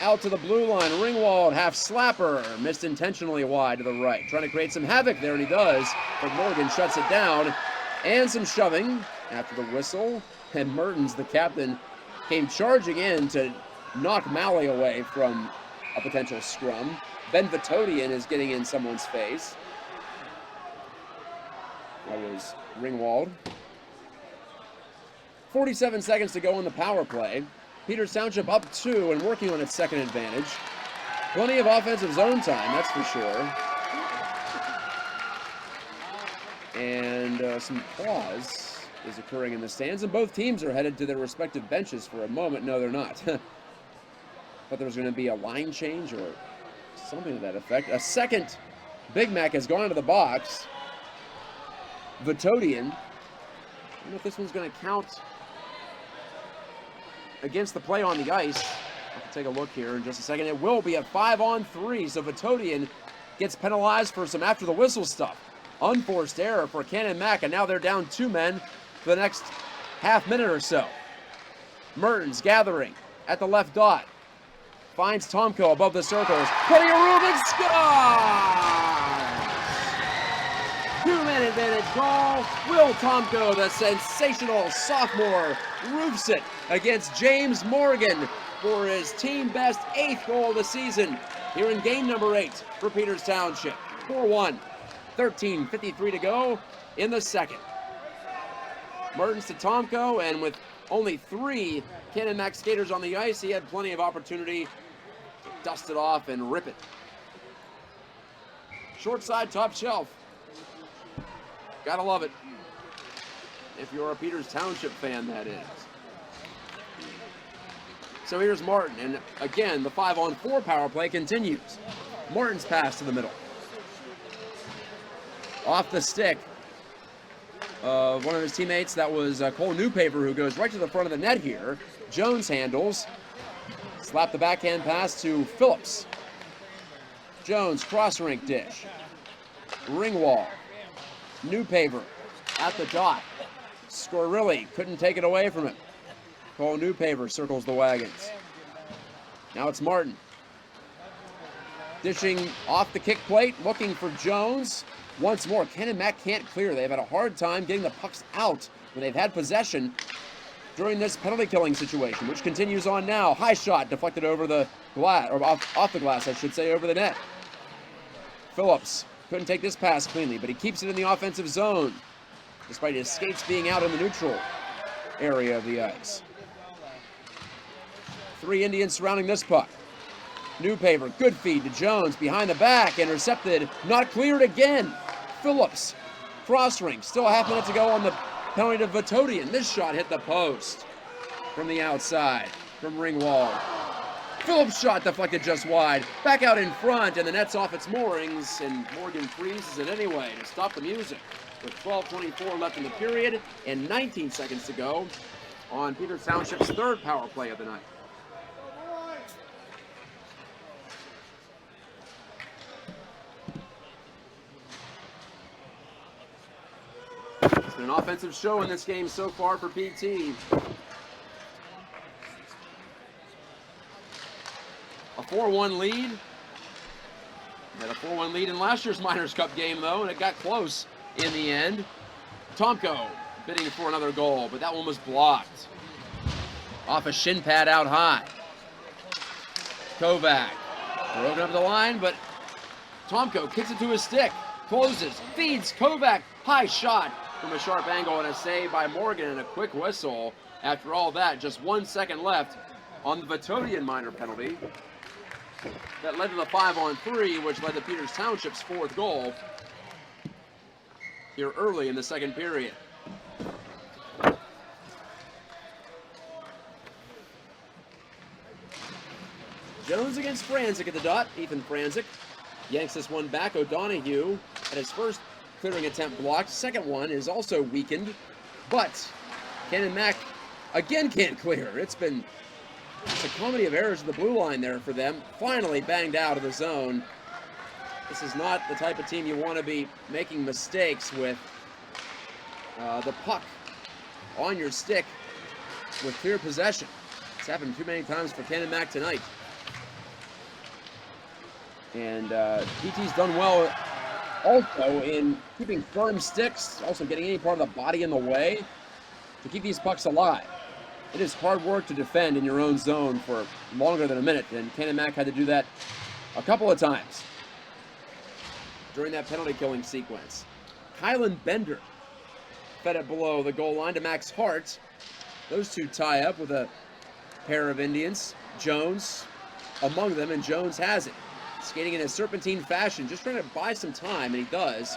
out to the blue line. Ringwald, half slapper. Missed intentionally wide to the right. Trying to create some havoc there, and he does. But Morgan shuts it down. And some shoving after the whistle. And Mertens, the captain, came charging in to knock Malley away from a potential scrum. Ben Vitodian is getting in someone's face. That was Ringwald. 47 seconds to go in the power play. Peters Township up 2 and working on its second advantage. Plenty of offensive zone time, that's for sure. And some applause is occurring in the stands, and both teams are headed to their respective benches for a moment. No, they're not. But there's going to be a line change or something to that effect. A second Big Mac has gone into the box. Vitodian. I don't know if this one's going to count against the play on the ice. I can take a look here in just a second. It will be a 5-on-3, so Vitodian gets penalized for some after the whistle stuff. Unforced error for Canon Mac, and now they're down 2 men for the next half minute or so. Mertens gathering at the left dot. Finds Tomko above the circles. Plenty of room and scores! 2-man advantage goal. Will Tomko, the sensational sophomore, roofs it against James Morgan for his team best 8th goal of the season here in game number 8 for Peters Township. 4-1. 13:53 to go in the second. Mertens to Tomko, and with only 3 Canon Mac skaters on the ice, he had plenty of opportunity to dust it off and rip it. Short side, top shelf. Gotta love it. If you're a Peters Township fan, that is. So here's Martin, and again, the 5-on-4 power play continues. Martin's pass to the middle. Off the stick of one of his teammates, that was Cole Newpaver, who goes right to the front of the net here. Jones handles. Slap the backhand pass to Phillips. Jones, cross-rink dish. Ringwall. Newpaver at the dot. Scorilli couldn't take it away from him. Cole Newpaver circles the wagons. Now it's Martin. Dishing off the kick plate, looking for Jones. Once more, Canon Mac can't clear. They've had a hard time getting the pucks out when they've had possession during this penalty killing situation, which continues on now. High shot deflected over the glass, or off the glass, I should say, over the net. Phillips couldn't take this pass cleanly, but he keeps it in the offensive zone, despite his skates being out in the neutral area of the ice. 3 Indians surrounding this puck. Newpaver, good feed to Jones, behind the back, intercepted, not cleared again. Phillips, cross ring, still a half minute to go on the penalty to Vitodian. This shot hit the post from the outside, from Ringwald. Phillips shot deflected just wide. Back out in front, and the net's off its moorings, and Morgan freezes it anyway to stop the music. With 12:24 left in the period and 19 seconds to go on Peters Township's third power play of the night. It's been an offensive show in this game so far for PT. A 4-1 lead. Had a 4-1 lead in last year's Miners Cup game, though, and it got close in the end. Tomko bidding for another goal, but that one was blocked. Off a shin pad out high. Kovac broken up the line, but Tomko kicks it to his stick, closes, feeds Kovac, high shot from a sharp angle, and a save by Morgan, and a quick whistle. After all that, just 1 second left on the Vitodian minor penalty. That led to the 5-on-3, which led to Peters Township's fourth goal here early in the second period. Jones against Franzik at the dot. Ethan Franzik yanks this one back. O'Donoghue at his first clearing attempt blocked. Second one is also weakened, but Canon Mac again can't clear. It's a comedy of errors at the blue line there for them. Finally banged out of the zone. This is not the type of team you want to be making mistakes with the puck on your stick with clear possession. It's happened too many times for Canon Mac tonight. And PT's done well also in keeping firm sticks, also getting any part of the body in the way to keep these pucks alive. It is hard work to defend in your own zone for longer than a minute, and Canon Mac had to do that a couple of times during that penalty killing sequence. Kylan Bender fed it below the goal line to Max Hart. Those two tie up with a pair of Indians. Jones among them, and Jones has it. Skating in a serpentine fashion, just trying to buy some time, and he does.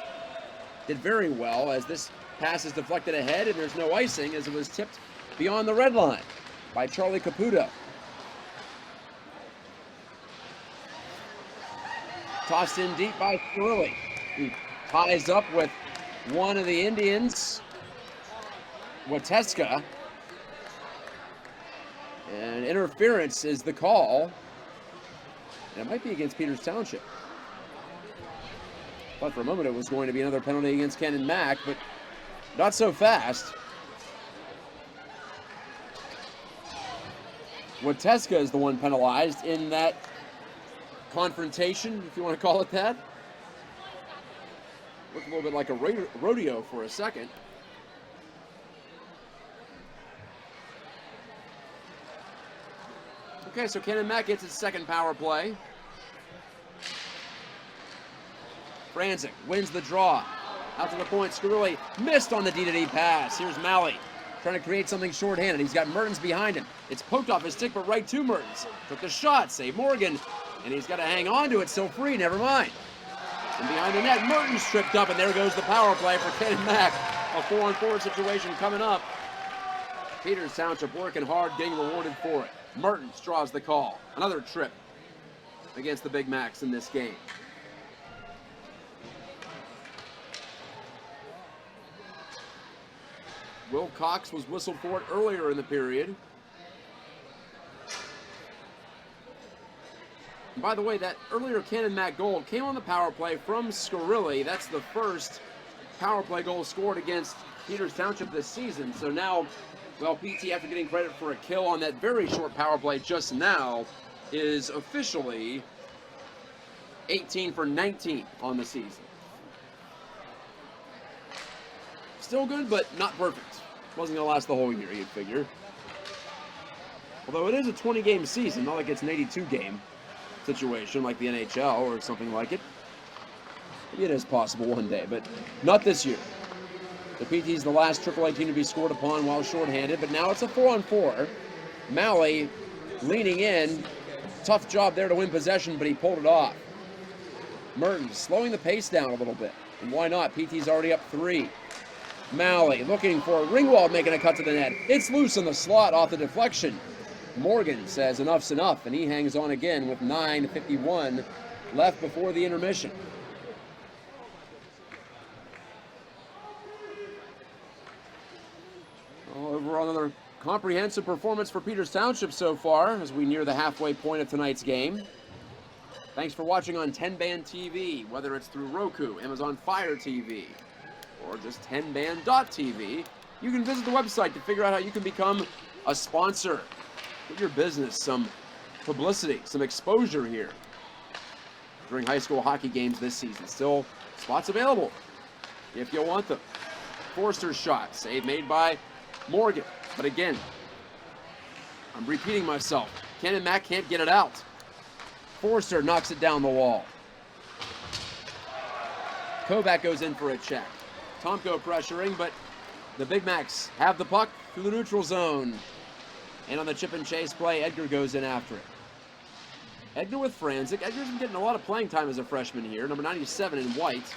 Did very well as this pass is deflected ahead, and there's no icing as it was tipped beyond the red line by Charlie Caputo. Tossed in deep by Shirley, who ties up with one of the Indians, Gatjka. And interference is the call. And it might be against Peters Township. Thought for a moment it was going to be another penalty against Canon Mac, but not so fast. Gatjka is the one penalized in that confrontation, if you want to call it that. Looked a little bit like a rodeo for a second. Okay, so Canon Mac gets its second power play. Franzik wins the draw. Out to the point, Scarulli missed on the D-to-D pass. Here's Malley trying to create something shorthanded. He's got Mertens behind him. It's poked off his stick, but right to Mertens. Took the shot, saved Morgan, and he's got to hang on to it. Still free, never mind. And behind the net, Mertens tripped up, and there goes the power play for Canon Mac. A 4-on-4 situation coming up. Peters Township working hard, getting rewarded for it. Mertens draws the call. Another trip against the Big Macs in this game. Will Cox was whistled for it earlier in the period. And by the way, that earlier Canon Mac goal came on the power play from Scarulli. That's the first power play goal scored against Peters Township this season. So now, well, PT, after getting credit for a kill on that very short power play just now, is officially 18 for 19 on the season. Still good, but not perfect. Wasn't going to last the whole year, you'd figure. Although it is a 20-game season, not like it's an 82-game situation like the NHL or something like it. Maybe it is possible one day, but not this year. The PT's the last AAA team to be scored upon while shorthanded, but now it's a 4-on-4. Malley leaning in. Tough job there to win possession, but he pulled it off. Mertens slowing the pace down a little bit. And why not? PT's already up 3. Malley looking for Ringwald making a cut to the net. It's loose in the slot off the deflection. Morgan says enough's enough, and he hangs on again with 9:51 left before the intermission. Overall, another comprehensive performance for Peters Township so far as we near the halfway point of tonight's game. Thanks for watching on 10-Band TV, whether it's through Roku, Amazon Fire TV, or just 10band.tv. You can visit the website to figure out how you can become a sponsor. Give your business some publicity, some exposure here during high school hockey games this season. Still spots available if you want them. Forster's shot, save made by Morgan. But again, I'm repeating myself. Canon Mac can't get it out. Forster knocks it down the wall. Kovac goes in for a check. Tomko pressuring, but the Big Macs have the puck through the neutral zone. And on the chip and chase play, Edgar goes in after it. Edgar with Franzik. Edgar's been getting a lot of playing time as a freshman here. Number 97 in white.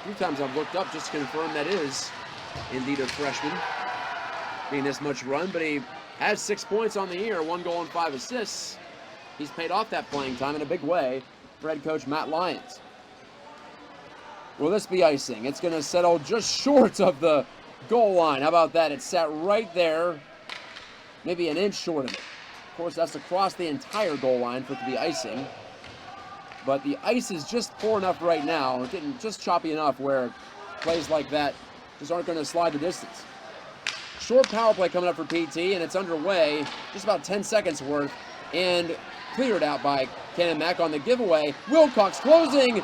A few times I've looked up just to confirm that is indeed a freshman being this much run, but he has 6 points on the year, 1 goal and 5 assists. He's paid off that playing time in a big way for head coach Matt Lyons. Will this be icing? It's going to settle just short of the goal line. How about that? It sat right there, maybe an inch short of it. Of course, that's across the entire goal line for it to be icing. But the ice is just poor enough right now, getting just choppy enough where plays like that just aren't going to slide the distance. Short power play coming up for PT, and it's underway, just about 10 seconds worth, and cleared out by Canon Mac on the giveaway. Wilcox closing,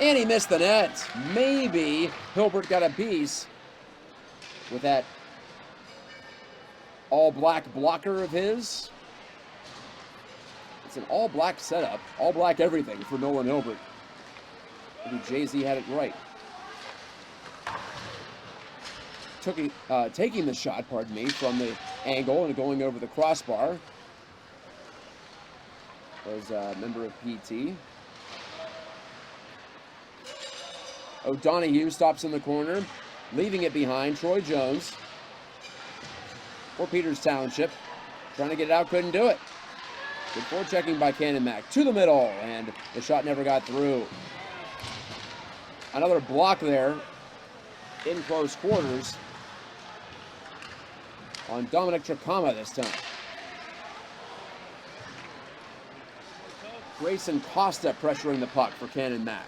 and he missed the net. Maybe Hilbert got a piece with that all-black blocker of his. It's an all-black setup, all-black everything for Nolan Hilbert. Maybe Jay-Z had it right. Taking the shot, pardon me, from the angle and going over the crossbar was a member of PT. O'Donohue stops in the corner, leaving it behind. Troy Jones for Peters Township. Trying to get it out, couldn't do it. Good forechecking by Canon Mac to the middle, and the shot never got through. Another block there in close quarters on Dominic Tracama this time. Grayson Costa pressuring the puck for Canon Mac.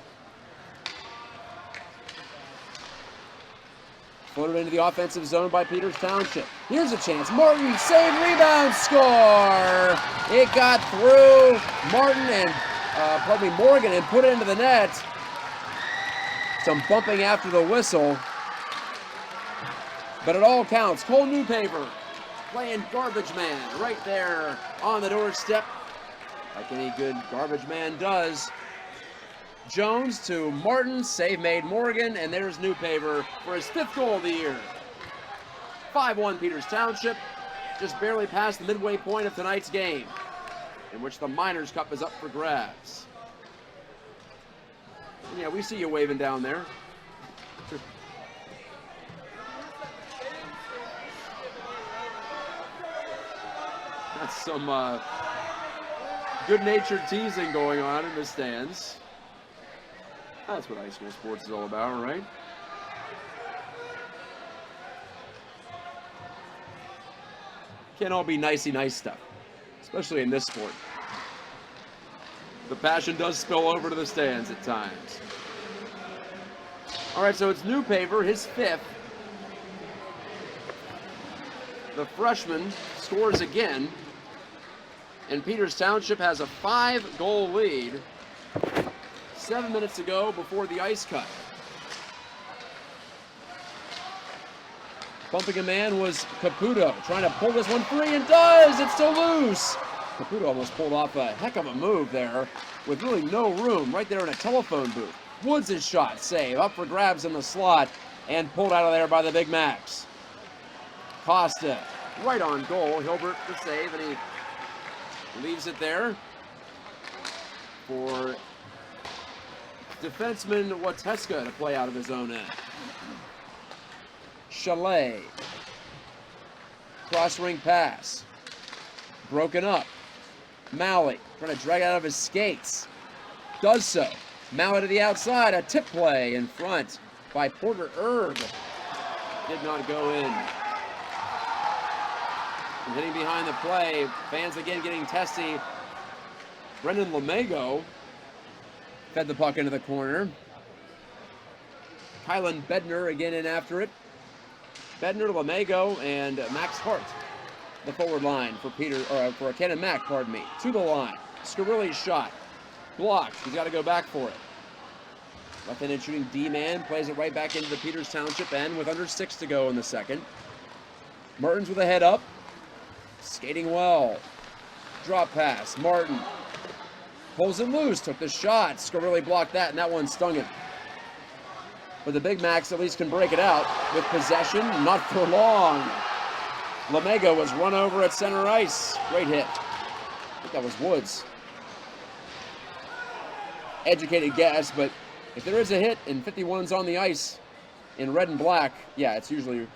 Floated into the offensive zone by Peters Township. Here's a chance. Martin, save, rebound, score! It got through Martin and, Morgan and put it into the net. Some bumping after the whistle. But it all counts. Cole Newpaper playing garbage man right there on the doorstep, like any good garbage man does. Jones to Martin, save made Morgan, and there's Newpaper for his 5th goal of the year. 5-1 Peters Township, just barely past the midway point of tonight's game, in which the Miners Cup is up for grabs. And yeah, we see you waving down there. That's some good-natured teasing going on in the stands. That's what high school sports is all about, right? Can't all be nicey nice stuff, especially in this sport. The passion does spill over to the stands at times. All right, so it's Newpaper, his 5th. The freshman scores again, and Peters Township has a 5-goal lead. 7 minutes to go before the ice cut. Bumping a man was Caputo, trying to pull this one free, and does! It's still loose! Caputo almost pulled off a heck of a move there, with really no room, right there in a telephone booth. Woods' shot, save, up for grabs in the slot, and pulled out of there by the Big Macs. Costa, right on goal. Hilbert the save, and he leaves it there for defenseman Gatjka to play out of his own end. Chalet Cross-ring pass. Broken up. Malley trying to drag it out of his skates. Does so. Malley to the outside. A tip play in front by Porter Erb. Did not go in. And hitting behind the play. Fans again getting testy. Brendan Lemego fed the puck into the corner. Kylan Bednar again in after it. Bednar, Lemego, and Max Hart, the forward line for for Canon Mac, pardon me. To the line. Scarilli's shot. Blocked. He's got to go back for it. Left-handed shooting D-man plays it right back into the Peters Township end with under 6 to go in the second. Mertens with a head up. Skating well. Drop pass. Martin pulls it loose. Took the shot. Scarilli blocked that, and that one stung him. But the Big Macs at least can break it out with possession. Not for long. Lemego was run over at center ice. Great hit. I think that was Woods. Educated guess, but if there is a hit and 51's on the ice in red and black, yeah, it's usually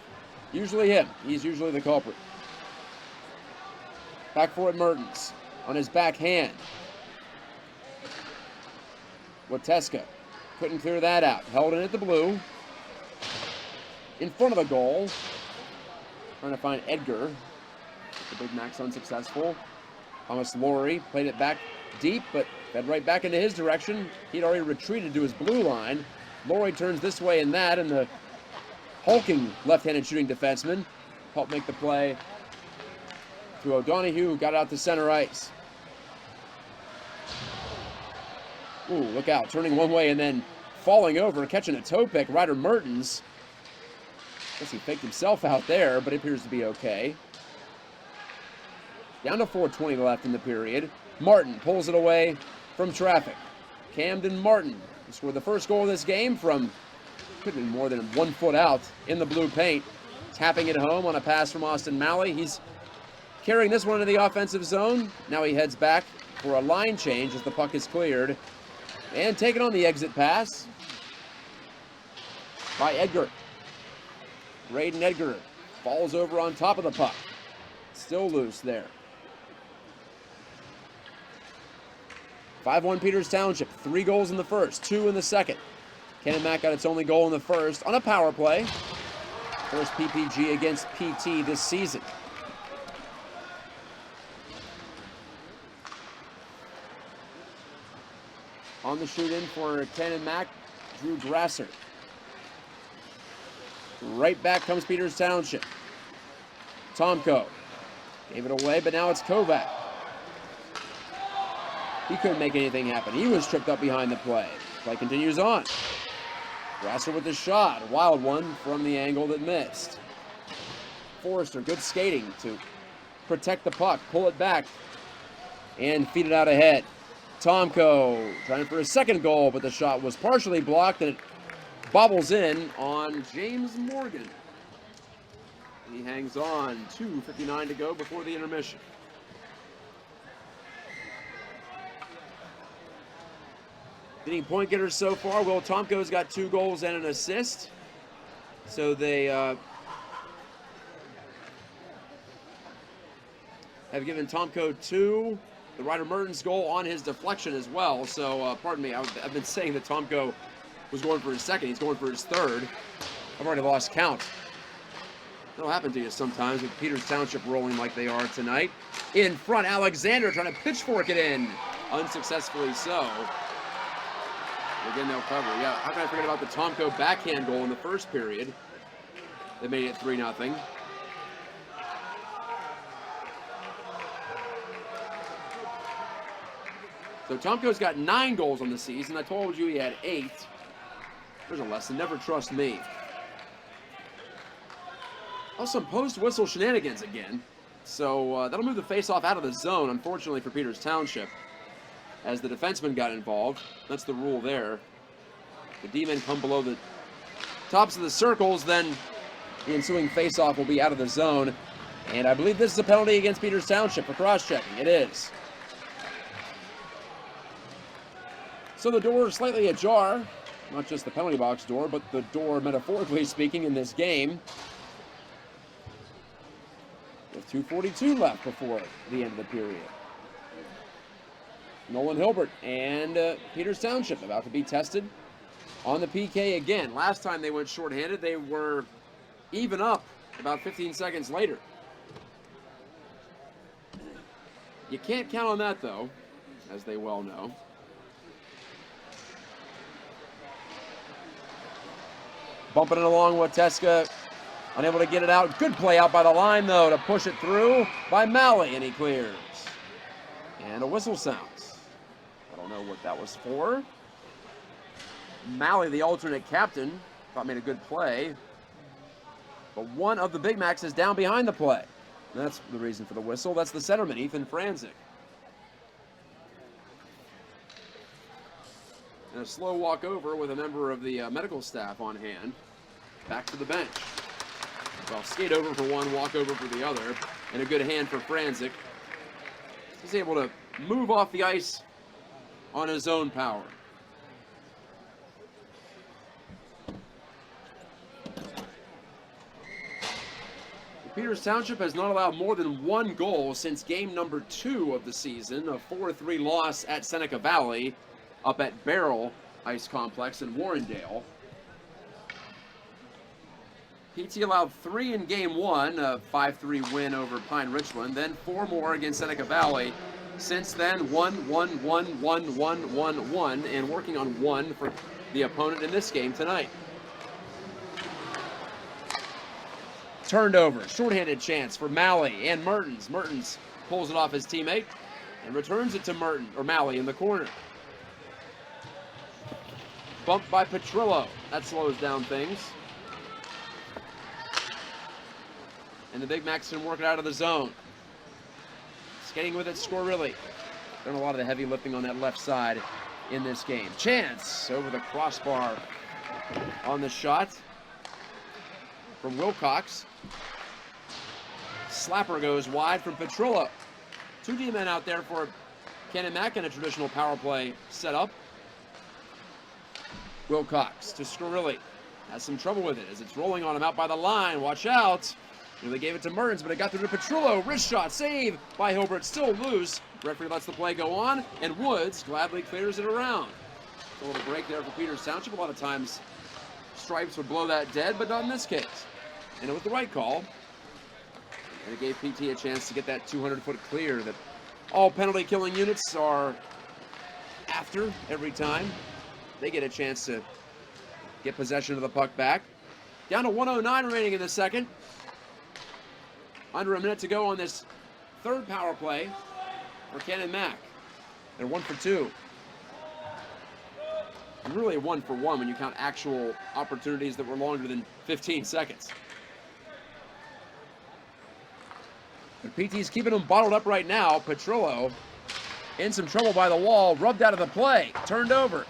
him. He's usually the culprit. Back for it, Mertens on his backhand. Gatjka couldn't clear that out. Held in at the blue. In front of the goal. Trying to find Edgar. The Big Mac's unsuccessful. Thomas Laurie played it back deep, but fed right back into his direction. He'd already retreated to his blue line. Laurie turns this way and that, and the hulking left-handed shooting defenseman helped make the play to O'Donoghue, who got out to center ice. Ooh, look out. Turning one way and then falling over, catching a toe pick. Ryder Mertens. Guess he faked himself out there, but it appears to be okay. Down to 4:20 left in the period. Martin pulls it away from traffic. Camden Martin scored the first goal of this game from, could have been more than 1 foot out in the blue paint. Tapping it home on a pass from Austin Malley. He's carrying this one into the offensive zone. Now he heads back for a line change as the puck is cleared. And taken on the exit pass by Edgar. Braden Edgar falls over on top of the puck. Still loose there. 5-1 Peters Township. 3 goals in the first, 2 in the second. Canon Mac got its only goal in the first on a power play. First PPG against PT this season. On the shoot-in for Canon Mac, Drew Grasser. Right back comes Peters Township. Tomko gave it away, but now it's Kovac. He couldn't make anything happen. He was tripped up behind the play. Play continues on. Grasser with the shot. A wild one from the angle that missed. Forrester, good skating to protect the puck, pull it back, and feed it out ahead. Tomko trying for his second goal, but the shot was partially blocked, and it bobbles in on James Morgan. He hangs on. 2:59 to go before the intermission. Leading point getters so far, Will Tomko's got 2 goals and an assist. So they have given Tomko 2. The Ryder Mertens goal on his deflection as well. So, pardon me, I've been saying that Tomko was going for his second. He's going for his third. I've already lost count. That'll happen to you sometimes with Peters Township rolling like they are tonight. In front, Alexander trying to pitchfork it in. Unsuccessfully so. Again, they'll cover. Yeah, how can I forget about the Tomko backhand goal in the first period? They made it 3-0. So Tomko's got 9 goals on the season. I told you he had 8. There's a lesson. Never trust me. Oh, some post-whistle shenanigans again. So that'll move the face-off out of the zone, unfortunately for Peters Township, as the defenseman got involved. That's the rule there. The D-men come below the tops of the circles, then the ensuing face-off will be out of the zone. And I believe this is a penalty against Peters Township for cross-checking. It is. So the door is slightly ajar, not just the penalty box door, but the door, metaphorically speaking, in this game. 2:42 left before the end of the period. Nolan Hilbert and Peters Township about to be tested on the PK again. Last time they went shorthanded, they were even up about 15 seconds later. You can't count on that, though, as they well know. Bumping it along with Gatjka, unable to get it out. Good play out by the line, though, to push it through by Malley, and he clears. And a whistle sounds. I don't know what that was for. Malley, the alternate captain, thought made a good play. But one of the Big Macs is down behind the play. And that's the reason for the whistle. That's the centerman, Ethan Franzik. And a slow walk over with a member of the medical staff on hand. Back to the bench. Well, skate over for one, walk over for the other. And a good hand for Franzik. He's able to move off the ice on his own power. Peters Township has not allowed more than one goal since game number 2 of the season, a 4-3 loss at Seneca Valley up at Barrel Ice Complex in Warrendale. PT allowed 3 in game 1, a 5-3 win over Pine Richland, then 4 more against Seneca Valley. Since then, 1, 1, 1, 1, 1, 1, 1, and working on 1 for the opponent in this game tonight. Turned over, shorthanded chance for Malley and Mertens. Mertens pulls it off his teammate and returns it to Malley in the corner. Bumped by Petrillo. That slows down things. And the Big Macs can work it out of the zone. Skating with it, Scorilli. Done a lot of the heavy lifting on that left side in this game. Chance over the crossbar on the shot from Wilcox. Slapper goes wide from Petrillo. 2 D-men out there for Canon Mac in a traditional power play setup. Wilcox to Scorilli. Has some trouble with it as it's rolling on him out by the line. Watch out. They gave it to Mertens, but it got through to Petrillo. Wrist shot, save by Hilbert, still loose. Referee lets the play go on, and Woods gladly clears it around. A little break there for Peters Township. A lot of times Stripes would blow that dead, but not in this case. And it was the right call. And it gave PT a chance to get that 200-foot clear that all penalty-killing units are after every time. They get a chance to get possession of the puck back. Down to 1:09 remaining in the second. Under a minute to go on this third power play for Canon Mac. They're 1 for 2. And really 1 for 1 when you count actual opportunities that were longer than 15 seconds. But PT's keeping them bottled up right now. Petrillo in some trouble by the wall, rubbed out of the play, turned over.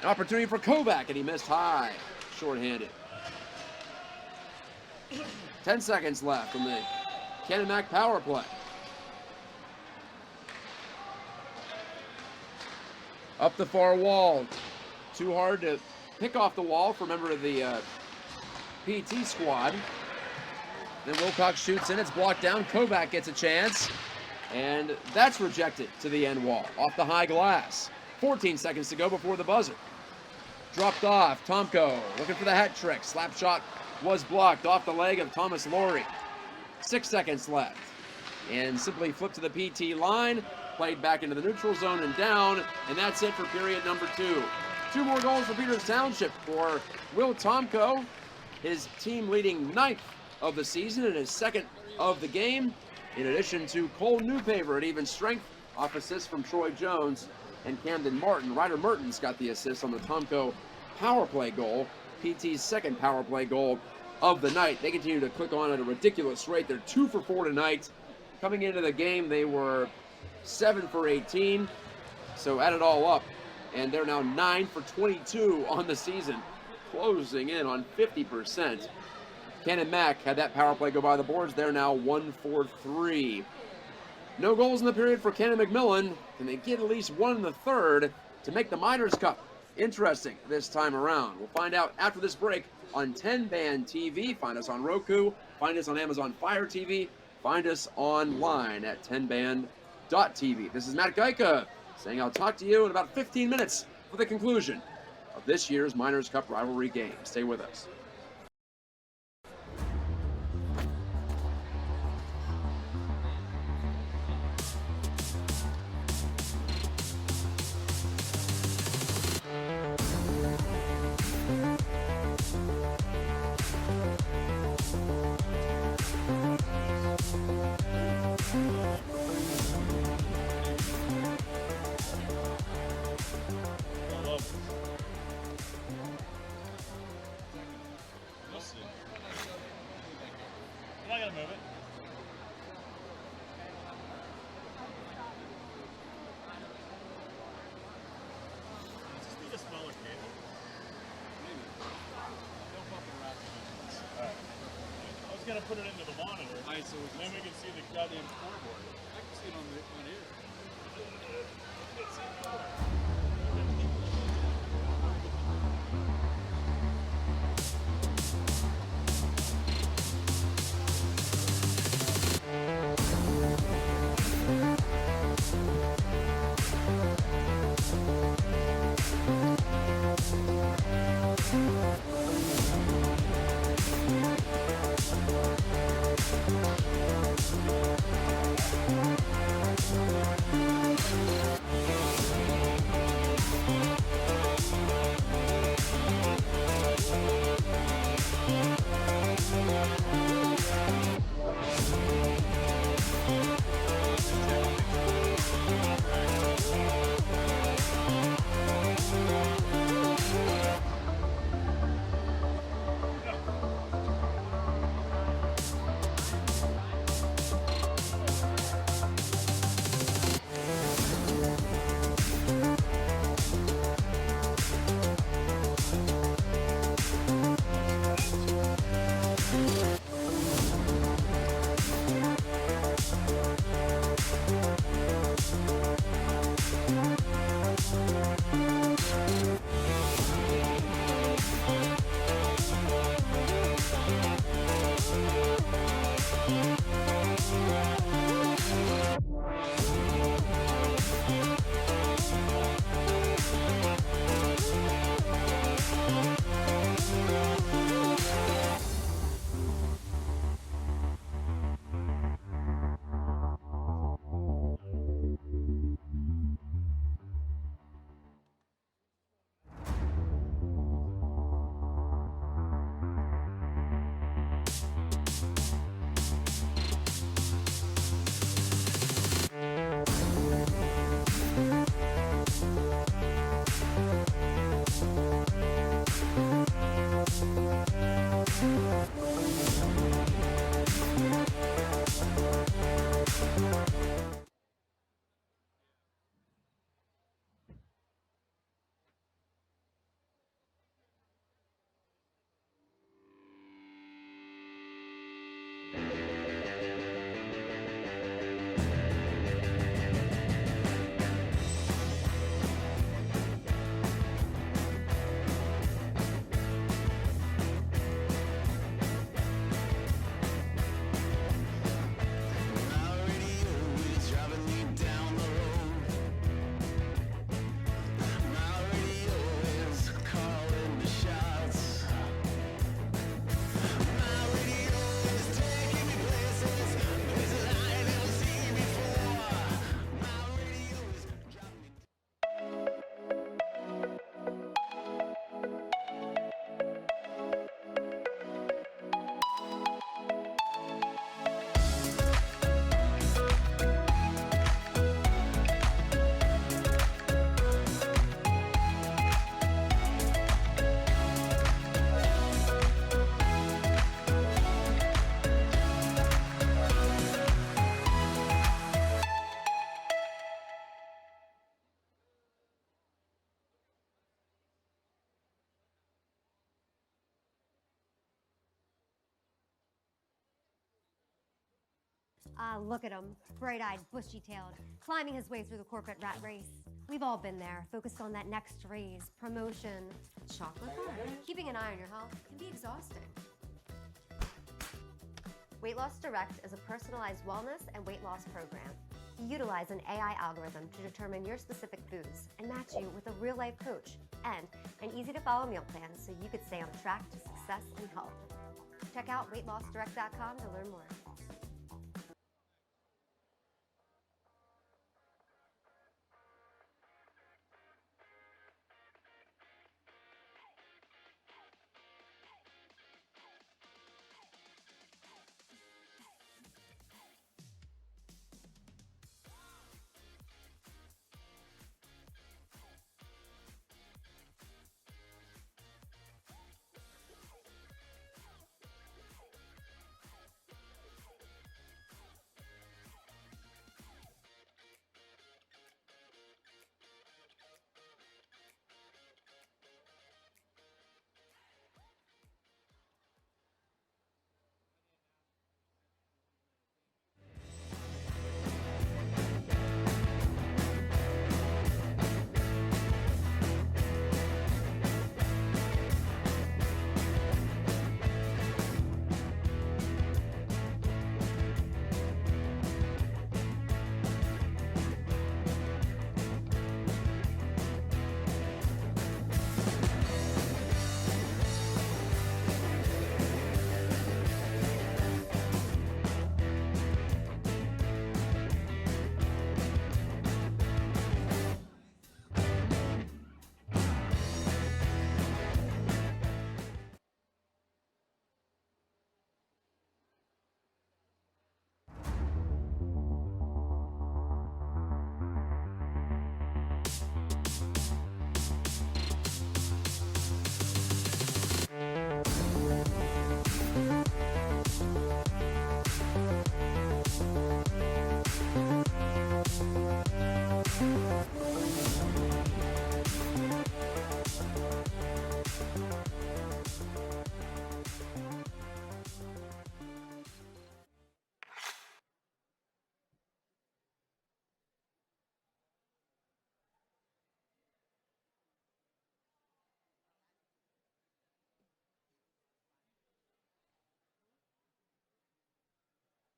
An opportunity for Kovac, and he missed high, shorthanded. 10 seconds left on the Canon Mac power play. Up the far wall. Too hard to pick off the wall for a member of the PT squad. Then Wilcox shoots in. It's blocked down. Kovac gets a chance. And that's rejected to the end wall. Off the high glass. 14 seconds to go before the buzzer. Dropped off. Tomko looking for the hat trick. Slap shot was blocked off the leg of Thomas Laurie. 6 seconds left. And simply flipped to the PT line. Played back into the neutral zone and down. And that's it for period number 2. 2 more goals for Peters Township for Will Tomko. His team leading 9th of the season and his 2nd of the game. In addition to Cole Newpaver at even strength. Off assist from Troy Jones and Camden Martin. Ryder Mertens got the assist on the Tomko power play goal. PT's 2nd power play goal of the night. They continue to click on at a ridiculous rate. They're 2 for 4 tonight. Coming into the game, they were 7 for 18. So add it all up, and they're now 9 for 22 on the season, closing in on 50%. Canon Mac had that power play go by the boards. They're now 1 for 3. No goals in the period for Canon McMillan. Can they get at least 1 in the 3rd to make the Miners Cup interesting this time around? We'll find out after this break on 10 Band TV. Find us on Roku. Find us on Amazon Fire TV. find us online at 10band.tv. This is Matt Gatjka saying I'll talk to you in about 15 minutes for the conclusion of this year's Miners Cup rivalry game. Stay with us. I'm not gonna move it. Just need a smaller cable. Maybe. Don't bump the rack. Alright. I was gonna put it into the monitor. Alright, so then we can see the goddamn scoreboard. I can see it on here. Ah, look at him, bright-eyed, bushy-tailed, climbing his way through the corporate rat race. We've all been there, focused on that next raise, promotion, chocolate bar. Keeping an eye on your health can be exhausting. Weight Loss Direct is a personalized wellness and weight loss program. We utilize an AI algorithm to determine your specific foods and match you with a real-life coach and an easy-to-follow meal plan so you could stay on track to success and health. Check out weightlossdirect.com to learn more.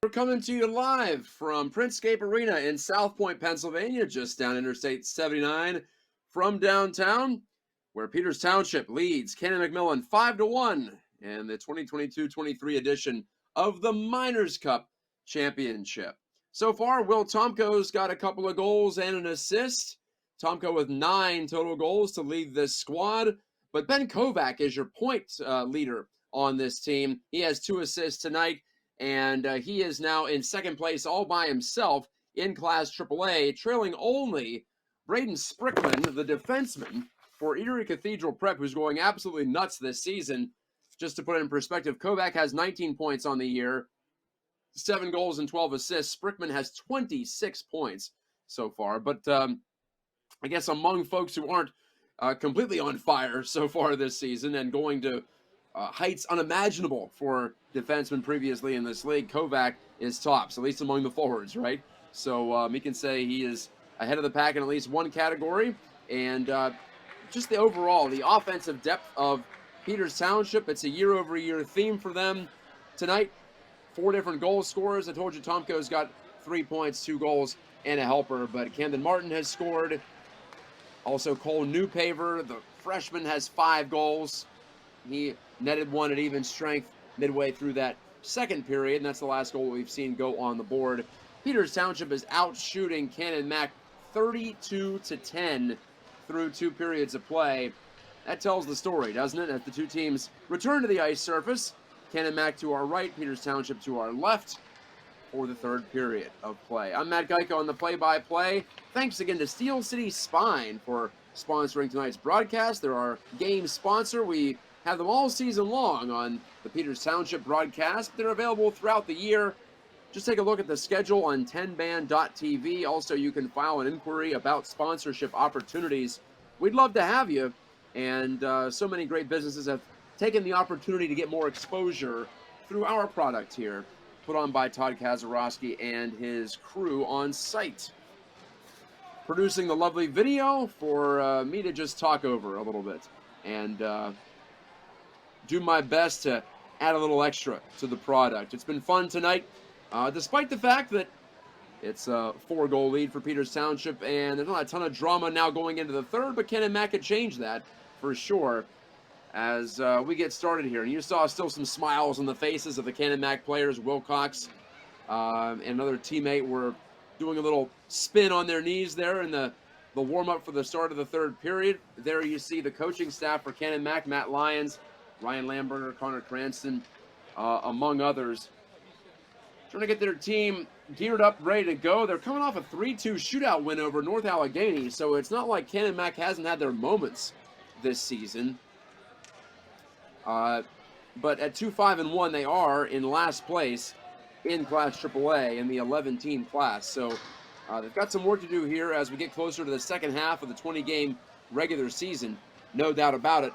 We're coming to you live from Printscape Arena in South Point, Pennsylvania, just down Interstate 79 from downtown, where Peters Township leads Canon McMillan 5-1 in the 2022-23 edition of the Miners Cup Championship. So far, Will Tomko's got a couple of goals and an assist. Tomko with 9 total goals to lead this squad, but Ben Kovac is your point leader on this team. He has 2 assists tonight. And he is now in second place all by himself in Class AAA, trailing only Braden Sprickman, the defenseman for Erie Cathedral Prep, who's going absolutely nuts this season. Just to put it in perspective, Kovac has 19 points on the year, 7 goals and 12 assists. Sprickman has 26 points so far. But I guess among folks who aren't completely on fire so far this season and going to heights unimaginable for defensemen previously in this league, Kovac is tops, at least among the forwards, right? So we can say he is ahead of the pack in at least one category. And just the overall, the offensive depth of Peters Township, it's a year-over-year theme for them. Tonight, 4 different goal scorers. I told you Tomko's got 3 points, 2 goals, and a helper. But Camden Martin has scored. Also, Cole Newpaver, the freshman, has 5 goals. He netted 1 at even strength midway through that second period, and that's the last goal we've seen go on the board. Peters Township is out shooting Canon Mac 32-10 through 2 periods of play. That tells the story, doesn't it? As the 2 teams return to the ice surface, Canon Mac to our right, Peters Township to our left for the 3rd period of play. I'm Matt Gatjka on the play-by-play. Thanks again to Steel City Spine for sponsoring tonight's broadcast. They're our game sponsor. We have them all season long on the Peters Township broadcast. They're available throughout the year. Just take a look at the schedule on 10band.tv. Also, you can file an inquiry about sponsorship opportunities. We'd love to have you. And so many great businesses have taken the opportunity to get more exposure through our product here, put on by Todd Kazarowski and his crew on site. Producing the lovely video for me to just talk over a little bit. And do my best to add a little extra to the product. It's been fun tonight, despite the fact that it's a 4-goal lead for Peters Township, and there's not a ton of drama now going into the third, but Canon Mac could change that for sure as we get started here. And you saw still some smiles on the faces of the Canon Mac players. Wilcox and another teammate were doing a little spin on their knees there in the warm-up for the start of the third period. There you see the coaching staff for Canon Mac, Matt Lyons, Ryan Lamberger, Connor Cranston, among others, trying to get their team geared up, ready to go. They're coming off a 3-2 shootout win over North Allegheny, so it's not like Canon Mac hasn't had their moments this season. But at 2-5-1, they are in last place in Class AAA in the 11-team class. So they've got some work to do here as we get closer to the second half of the 20-game regular season, no doubt about it.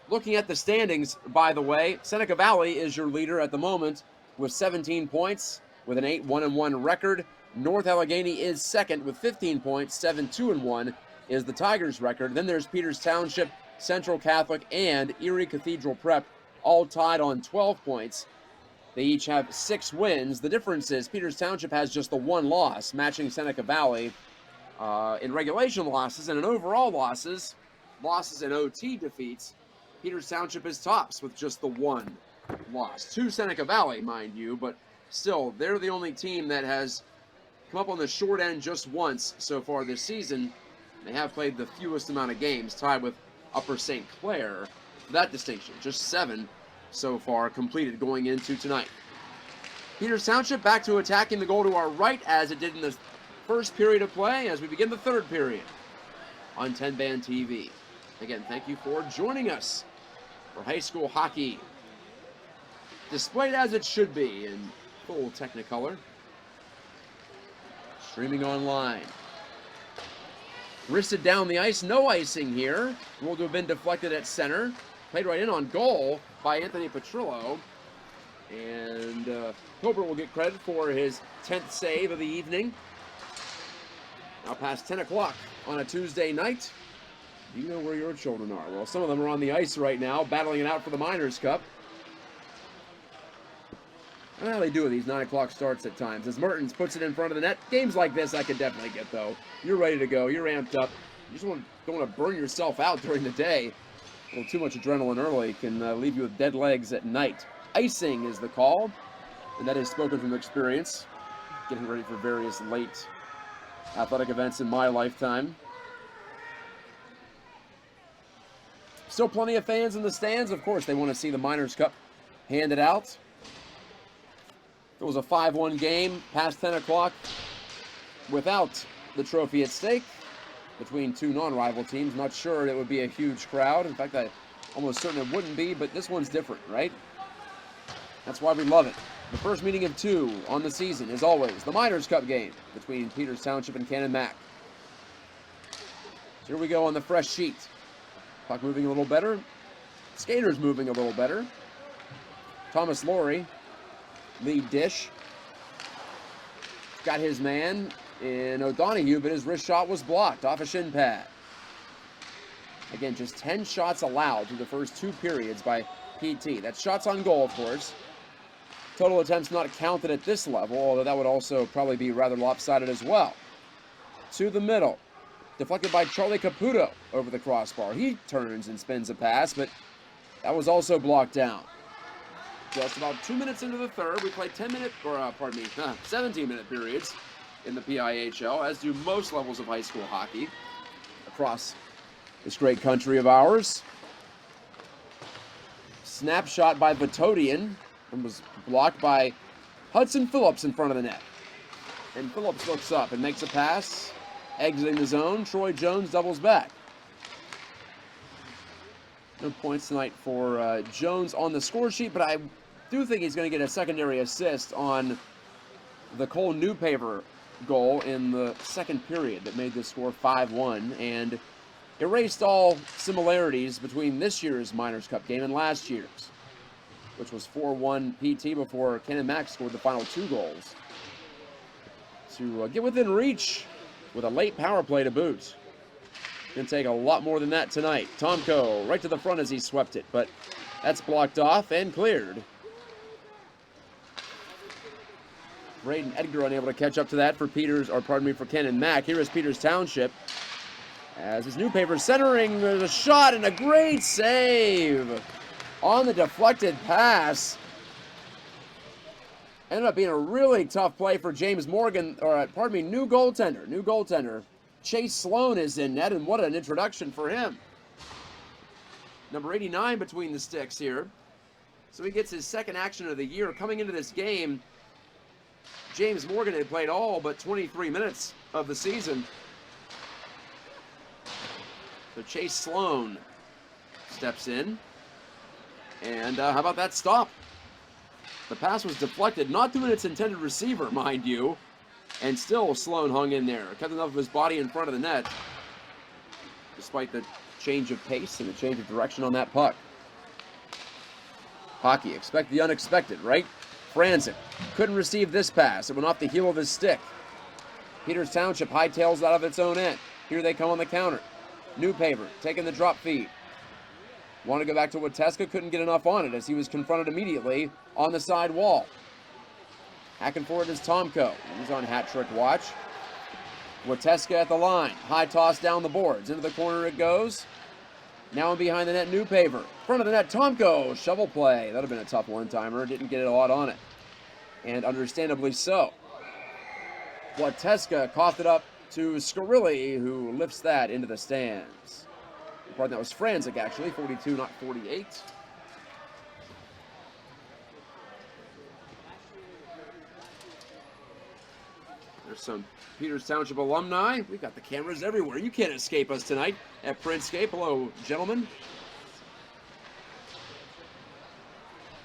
Looking at the standings, by the way, Seneca Valley is your leader at the moment with 17 points, with an 8-1-1 record. North Allegheny is second with 15 points. 7-2-1 is the Tigers' record. Then there's Peters Township, Central Catholic, and Erie Cathedral Prep, all tied on 12 points. They each have 6 wins. The difference is Peters Township has just the 1 loss, matching Seneca Valley in regulation losses, and in overall losses and OT defeats. Peters Township is tops with just the 1 loss to Seneca Valley, mind you, but still, they're the only team that has come up on the short end just once so far this season. They have played the fewest amount of games, tied with Upper St. Clair for that distinction. Just 7 so far completed going into tonight. Peters Township back to attacking the goal to our right as it did in the first period of play as we begin the third period on 10 Band TV. Again, thank you for joining us for high school hockey, displayed as it should be in full Technicolor. Streaming online. Wristed down the ice, no icing here. Ruled to have been deflected at center. Played right in on goal by Anthony Petrillo. And Cobra will get credit for his 10th save of the evening. Now past 10 o'clock on a Tuesday night. Do you know where your children are? Well, some of them are on the ice right now, battling it out for the Miners' Cup. I don't know how they do with these 9 o'clock starts at times. As Mertens puts it in front of the net. Games like this I could definitely get, though. You're ready to go. You're amped up. You just don't want to burn yourself out during the day. A little too much adrenaline early can leave you with dead legs at night. Icing is the call, and that is spoken from experience. Getting ready for various late athletic events in my lifetime. Still plenty of fans in the stands. Of course, they want to see the Miners' Cup handed out. It was a 5-1 game past 10 o'clock without the trophy at stake between 2 non-rival teams. Not sure it would be a huge crowd. In fact, I'm almost certain it wouldn't be, but this one's different, right? That's why we love it. The first meeting of 2 on the season is always the Miners' Cup game between Peters Township and Canon Mac. So here we go on the fresh sheet. Puck moving a little better. Skaters moving a little better. Thomas Laurie, lead dish. Got his man in O'Donoghue, but his wrist shot was blocked off a shin pad. Again, just 10 shots allowed through the first 2 periods by PT. That's shots on goal, of course. Total attempts not counted at this level, although that would also probably be rather lopsided as well. To the middle. Deflected by Charlie Caputo over the crossbar. He turns and spins a pass, but that was also blocked down. Just about 2 minutes into the third, we played 17-minute periods in the PIHL, as do most levels of high school hockey across this great country of ours. Snapshot by Vitodian and was blocked by Hudson Phillips in front of the net. And Phillips looks up and makes a pass. Exiting the zone, Troy Jones doubles back. No points tonight for Jones on the score sheet, but I do think he's going to get a secondary assist on the Cole Newpaver goal in the second period that made the score 5-1 and erased all similarities between this year's Miners' Cup game and last year's, which was 4-1 PT before Canon Mac scored the final 2 goals to get within reach with a late power play to boot. Going to take a lot more than that tonight. Tomko right to the front as he swept it, but that's blocked off and cleared Braden Edgar unable to catch up to that for for Canon Mac. Here is Peters Township. As his newspaper centering, there's a shot and a great save on the deflected pass. Ended up being a really tough play for James Morgan, new goaltender. Chase Sloan is in net, and what an introduction for him. Number 89 between the sticks here. So he gets his second action of the year. Coming into this game, James Morgan had played all but 23 minutes of the season. So Chase Sloan steps in. And how about that stop? The pass was deflected, not to its intended receiver, mind you. And still Sloan hung in there. Kept enough of his body in front of the net. Despite the change of pace and the change of direction on that puck. Hockey, expect the unexpected, right? Franzik couldn't receive this pass. It went off the heel of his stick. Peters Township hightails it out of its own end. Here they come on the counter. Newpaver taking the drop feed. Want to go back to Gatjka, couldn't get enough on it as he was confronted immediately on the side wall. Hacking forward is Tomko. He's on hat trick watch. Gatjka at the line. High toss down the boards. Into the corner it goes. Now in behind the net, Newpaver. Front of the net, Tomko. Shovel play. That would have been a tough one-timer. Didn't get a lot on it. And understandably so. Gatjka coughed it up to Scarilli, who lifts that into the stands. Pardon, that was Franzik, actually. 42, not 48. There's some Peters Township alumni. We've got the cameras everywhere. You can't escape us tonight at Printscape. Hello, gentlemen.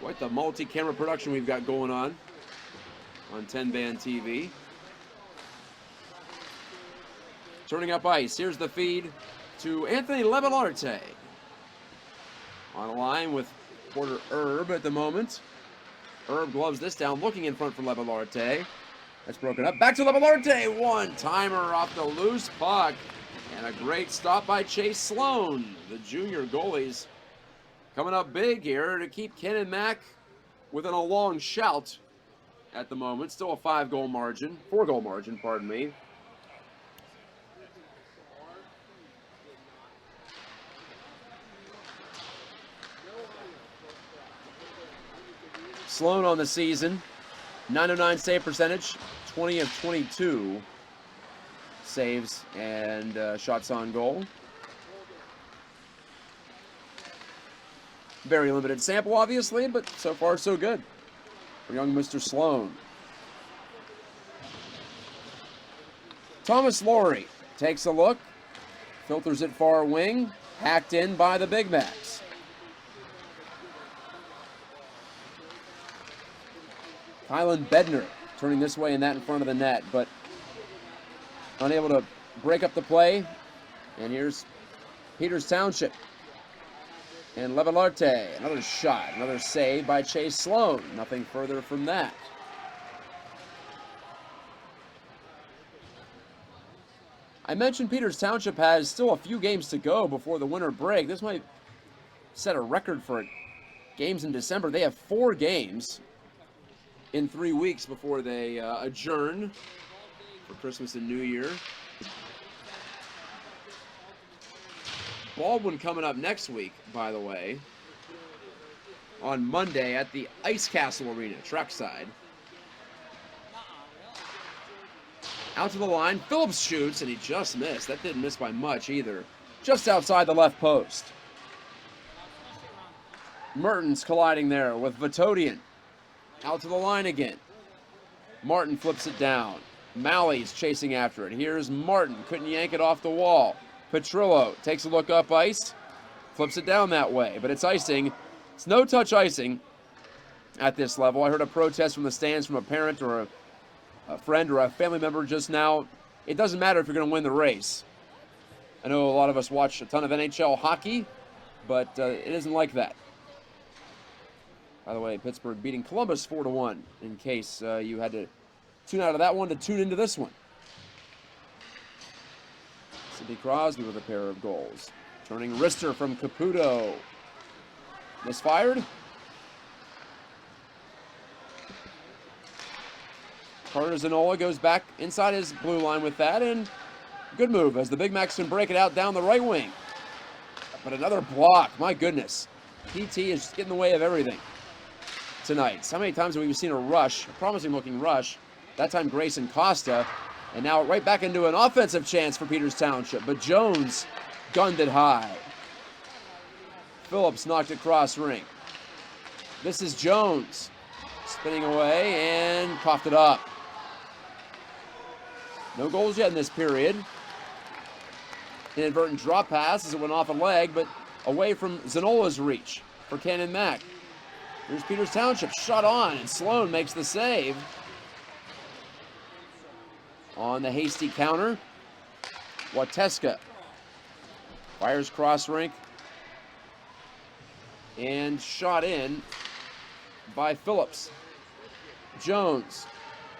Quite the multi-camera production we've got going on 10-band TV. Turning up ice. Here's the feed to Anthony Levelarte. On a line with Porter Erb at the moment. Erb gloves this down, looking in front for Levelarte. That's broken up. Back to Levelarte. One-timer off the loose puck. And a great stop by Chase Sloan. The junior goalies coming up big here to keep Canon Mac within a long shout at the moment. Still a 4-goal margin, pardon me. Sloan on the season, 909 save percentage, 20 of 22 saves and shots on goal. Very limited sample, obviously, but so far so good for young Mr. Sloan. Thomas Laurie takes a look, filters it far wing, hacked in by the Big Macs. Kylan Bednar turning this way and that in front of the net, but unable to break up the play. And here's Peters Township. And Levelarte, another shot, another save by Chase Sloan. Nothing further from that. I mentioned Peters Township has still a few games to go before the winter break. This might set a record for games in December. They have 4 games in 3 weeks before they adjourn for Christmas and New Year. Baldwin coming up next week, by the way, on Monday at the Ice Castle Arena, trackside. Out to the line, Phillips shoots, and he just missed. That didn't miss by much either. Just outside the left post. Mertens colliding there with Vatodian. Out to the line again. Martin flips it down. Malley's chasing after it. Here's Martin. Couldn't yank it off the wall. Petrillo takes a look up ice. Flips it down that way. But it's icing. It's no-touch icing at this level. I heard a protest from the stands from a parent or a friend or a family member just now. It doesn't matter if you're going to win the race. I know a lot of us watch a ton of NHL hockey, but it isn't like that. By the way, Pittsburgh beating Columbus 4-1, in case you had to tune out of that one to tune into this one. Sidney Crosby with a pair of goals. Turning wrister from Caputo. Misfired. Carter Zanola goes back inside his blue line with that, and good move as the Big Macs can break it out down the right wing. But another block, my goodness. PT is just getting in the way of everything tonight. How many times have we seen a rush, a promising looking rush? That time Grayson Costa, and now right back into an offensive chance for Peters Township, but Jones gunned it high. Phillips knocked it cross ring. This is Jones spinning away and coughed it up. No goals yet in this period. Inadvertent drop pass as it went off a leg, but away from Zanola's reach for Canon Mac. Here's Peters Township, shot on, and Sloan makes the save. On the hasty counter, Gatjka fires cross rink and shot in by Phillips. Jones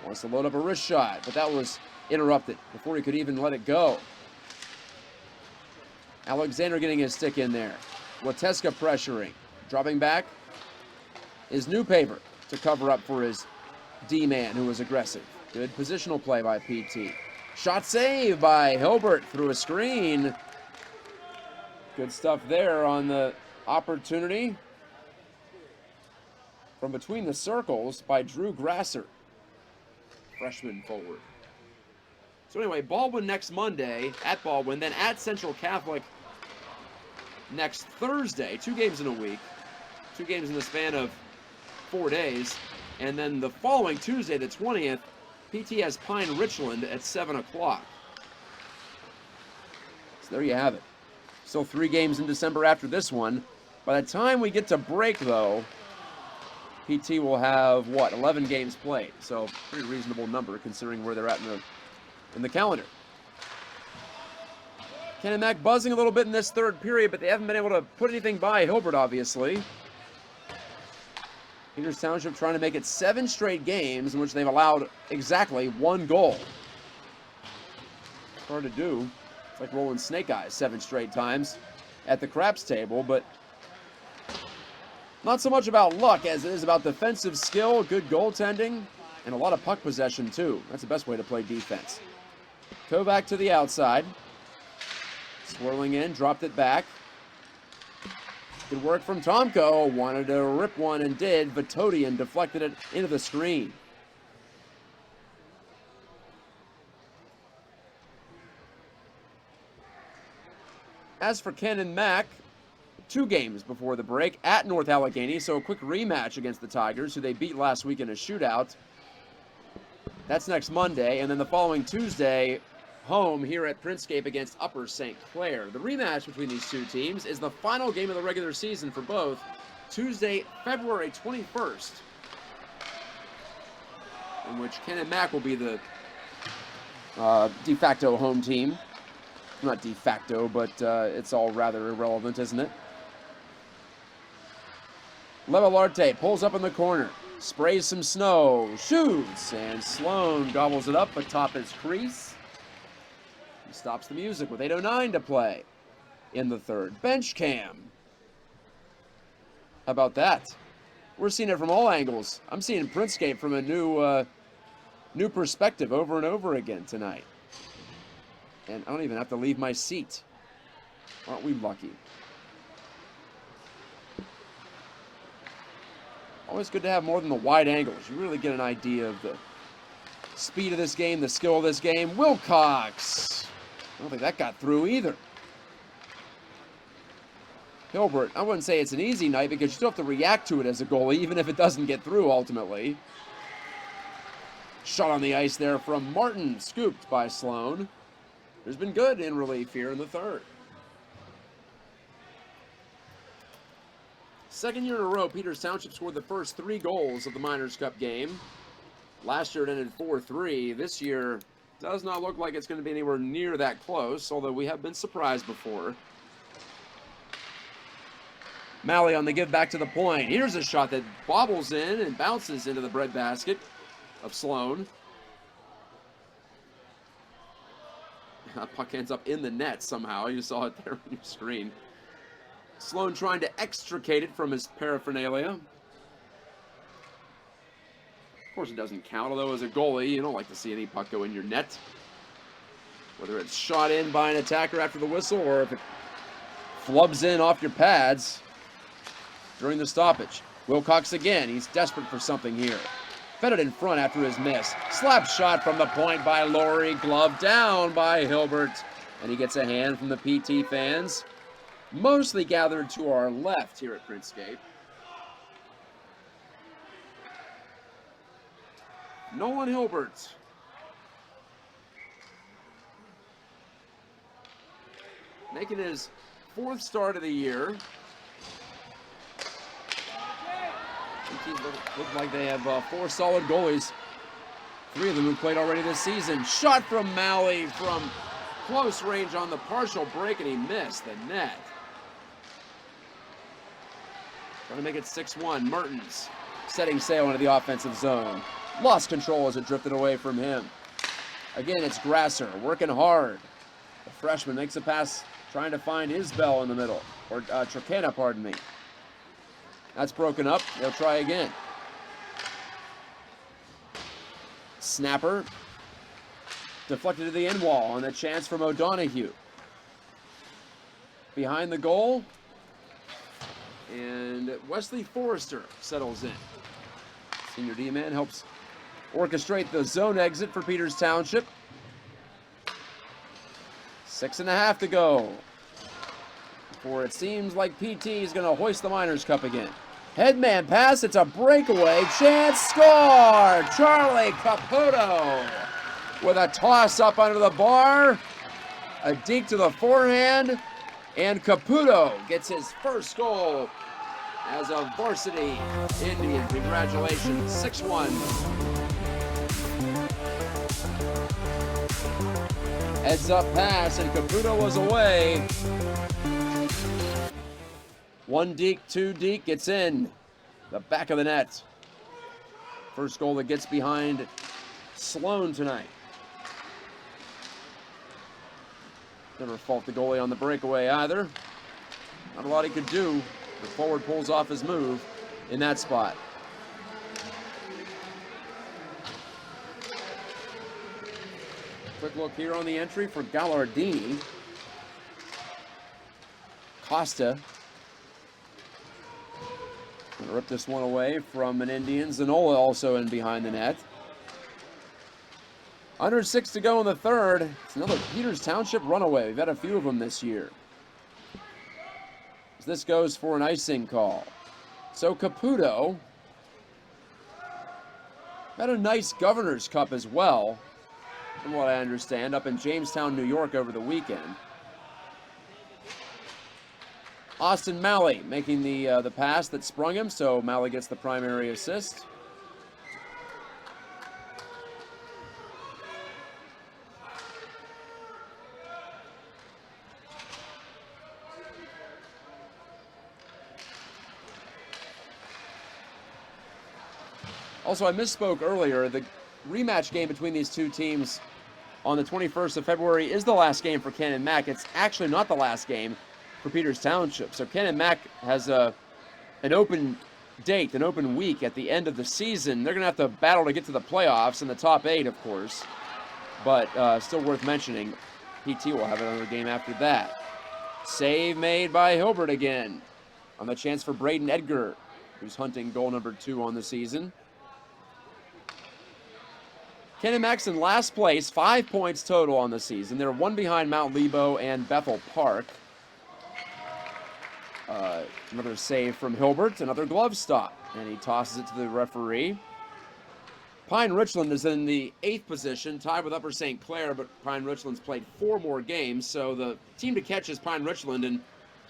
wants to load up a wrist shot, but that was interrupted before he could even let it go. Alexander getting his stick in there. Gatjka pressuring. Dropping back is Newpaper to cover up for his D-man who was aggressive. Good positional play by PT. Shot save by Hilbert through a screen. Good stuff there on the opportunity from between the circles by Drew Grasser, freshman forward. So anyway, Baldwin next Monday at Baldwin, then at Central Catholic next Thursday. 2 games in a week. 2 games in the span of 4 days. And then the following Tuesday, the 20th, PT has Pine Richland at 7 o'clock. So there you have it. Still 3 games in December after this one. By the time we get to break, though, PT will have, 11 games played. So pretty reasonable number considering where they're at in the calendar. Canon Mac buzzing a little bit in this third period, but they haven't been able to put anything by Hilbert, obviously. Peters Township trying to make it 7 straight games in which they've allowed exactly 1 goal. Hard to do. It's like rolling snake eyes 7 straight times at the craps table, but not so much about luck as it is about defensive skill, good goaltending, and a lot of puck possession too. That's the best way to play defense. Kovac to the outside. Swirling in, dropped it back. Good work from Tomko. Wanted to rip one and did. Vatodian deflected it into the screen. As for Canon Mac, 2 games before the break at North Allegheny, so a quick rematch against the Tigers, who they beat last week in a shootout. That's next Monday, and then the following Tuesday, home here at Printscape against Upper St. Clair. The rematch between these 2 teams is the final game of the regular season for both, Tuesday, February 21st, in which Canon Mac will be the de facto home team. Not de facto, but it's all rather irrelevant, isn't it? Levelarte pulls up in the corner, sprays some snow, shoots, and Sloan gobbles it up atop his crease. He stops the music with 8:09 to play in the third. Bench cam. How about that? We're seeing it from all angles. I'm seeing Printscape from a new perspective over and over again tonight. And I don't even have to leave my seat. Aren't we lucky? Always good to have more than the wide angles. You really get an idea of the speed of this game, the skill of this game. Wilcox. I don't think that got through either. Hilbert, I wouldn't say it's an easy night because you still have to react to it as a goalie, even if it doesn't get through ultimately. Shot on the ice there from Martin, scooped by Sloan. Who's been good in relief here in the third. Second year in a row, Peters Township scored the first 3 goals of the Miners Cup game. Last year it ended 4-3. This year does not look like it's going to be anywhere near that close, although we have been surprised before. Malley on the give back to the point. Here's a shot that bobbles in and bounces into the breadbasket of Sloan. That puck ends up in the net somehow. You saw it there on your screen. Sloan trying to extricate it from his paraphernalia. Of course, it doesn't count, although as a goalie, you don't like to see any puck go in your net. Whether it's shot in by an attacker after the whistle or if it flubs in off your pads during the stoppage. Wilcox again. He's desperate for something here. Fed it in front after his miss. Slap shot from the point by Laurie. Glove down by Hilbert. And he gets a hand from the PT fans. Mostly gathered to our left here at Printscape. Nolan Hilbert. Making his 4th start of the year. Look like they have 4 solid goalies. 3 of them who played already this season. Shot from Malley from close range on the partial break, and he missed the net. Trying to make it 6-1. Mertens setting sail into the offensive zone. Lost control as it drifted away from him. Again, it's Grasser working hard. The freshman makes a pass trying to find Isbell in the middle. Or Trocana, pardon me. That's broken up. They'll try again. Snapper. Deflected to the end wall, and a chance from O'Donoghue. Behind the goal. And Wesley Forrester settles in. Senior D-man helps orchestrate the zone exit for Peters Township. 6.5 to go. Before it seems like PT is going to hoist the Miners' Cup again. Headman pass, it's a breakaway. Chance, score! Charlie Caputo with a toss up under the bar. A deke to the forehand. And Caputo gets his first goal as a varsity Indian. Congratulations, 6-1. Heads up pass, and Caputo was away. 1 deke, 2 deke, gets in the back of the net. First goal that gets behind Sloan tonight. Never fault the goalie on the breakaway either. Not a lot he could do. The forward pulls off his move in that spot. Quick look here on the entry for Gallardini. Costa. Gonna rip this one away from an Indian. Zanola also in behind the net. Under 6 to go in the third. It's another Peters Township runaway. We've had a few of them this year. As this goes for an icing call. So Caputo had a nice Governor's Cup as well, from what I understand, up in Jamestown, New York over the weekend. Austin Malley making the pass that sprung him, so Malley gets the primary assist. Also, I misspoke earlier. The rematch game between these two teams on the 21st of February is the last game for Canon Mac. It's actually not the last game for Peters Township. So Canon Mac has an open date, an open week at the end of the season. They're going to have to battle to get to the playoffs in the top 8, of course. But still worth mentioning, PT will have another game after that. Save made by Hilbert again on the chance for Braden Edgar, who's hunting goal number 2 on the season. Canon Mac's in last place, 5 points total on the season. They're 1 behind Mount Lebo and Bethel Park. Another save from Hilbert, another glove stop, and he tosses it to the referee. Pine Richland is in the 8th position, tied with Upper St. Clair, but Pine Richland's played 4 more games, so the team to catch is Pine Richland, and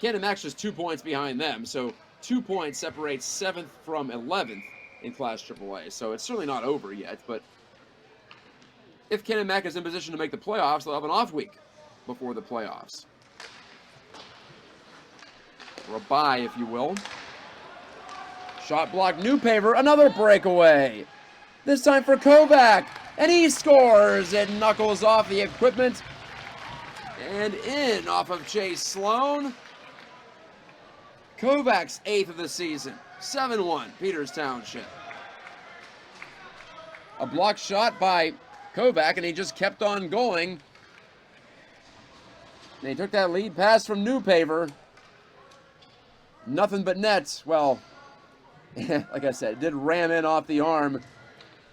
Canon Mac's just 2 points behind them, so 2 points separates 7th from 11th in Class AAA, so it's certainly not over yet, but if Canon Mac is in position to make the playoffs, they'll have an off week before the playoffs. Or a bye, if you will. Shot block, Newpaver, another breakaway. This time for Kovac, and he scores. It knuckles off the equipment and in off of Chase Sloan. Kovac's 8th of the season, 7-1, Peters Township. A block shot by Kovac, and he just kept on going. And he took that lead pass from Newpaver. Nothing but nets. Well, like I said, it did ram in off the arm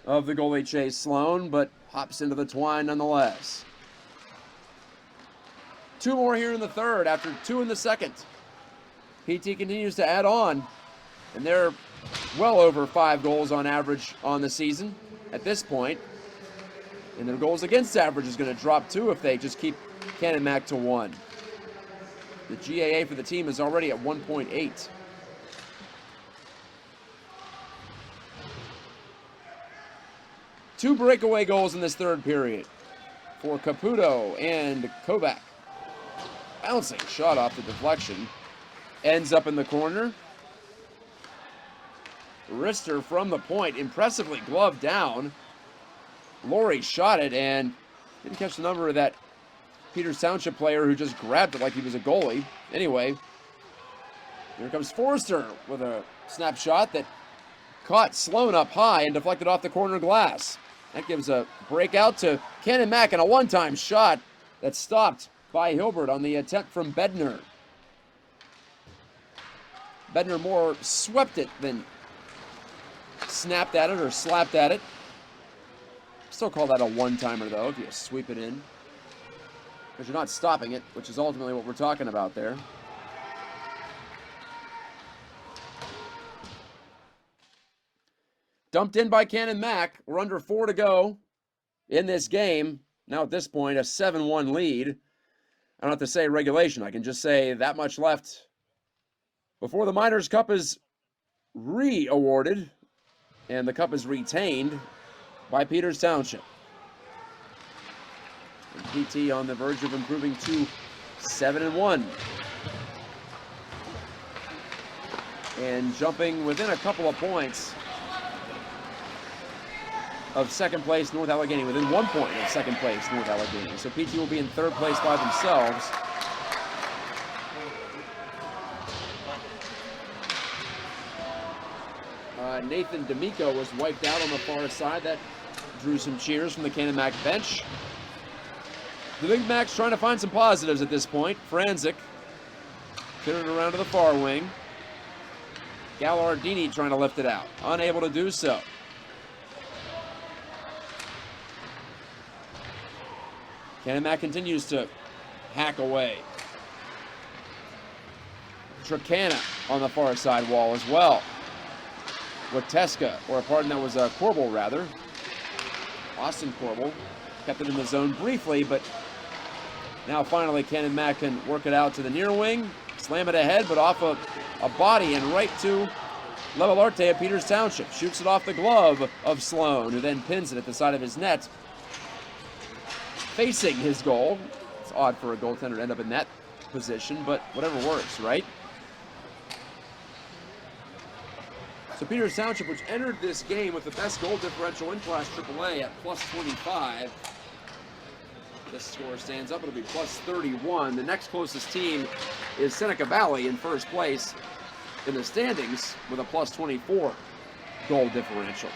of the goalie Chase Sloan, but hops into the twine nonetheless. 2 more here in the third after 2 in the second. PT continues to add on, and they're well over 5 goals on average on the season at this point. And their goals against average is going to drop too if they just keep Canon Mac to 1. The GAA for the team is already at 1.8. Two breakaway goals in this third period for Caputo and Kovac. Bouncing shot off the deflection. Ends up in the corner. Wrister from the point, impressively gloved down. Laurie shot it and didn't catch the number of that Peters Township player who just grabbed it like he was a goalie. Anyway, here comes Forrester with a snapshot that caught Sloan up high and deflected off the corner glass. That gives a breakout to Canon Mac and a one-time shot that's stopped by Hilbert on the attempt from Bednar. Bednar more swept it than snapped at it or slapped at it. Still call that a one-timer, though, if you sweep it in. Because you're not stopping it, which is ultimately what we're talking about there. Dumped in by Canon Mac. We're under 4 to go in this game. Now at this point, a 7-1 lead. I don't have to say regulation. I can just say that much left before the Miners' Cup is re-awarded and the cup is retained by Peters Township. And PT on the verge of improving to 7-1. And jumping within a couple of points of second place North Allegheny, within 1 point of second place North Allegheny. So PT will be in third place by themselves. Nathan D'Amico was wiped out on the far side. That drew some cheers from the Canon Mac bench. The Big Mac's trying to find some positives at this point. Franzik turning it around to the far wing. Gallardini trying to lift it out. Unable to do so. Canon Mac continues to hack away. Tricana on the far side wall as well. Gatjka, or pardon, that was Corbel rather. Austin Corbel kept it in the zone briefly, but now finally Canon Mac can work it out to the near wing, slam it ahead, but off a body and right to Levelarte of Peters Township. Shoots it off the glove of Sloan, who then pins it at the side of his net, facing his goal. It's odd for a goaltender to end up in that position, but whatever works, right? So Peters Township, which entered this game with the best goal differential in Class AAA at plus 25. This score stands up, it'll be plus 31. The next closest team is Seneca Valley in first place in the standings with a plus 24 goal differential.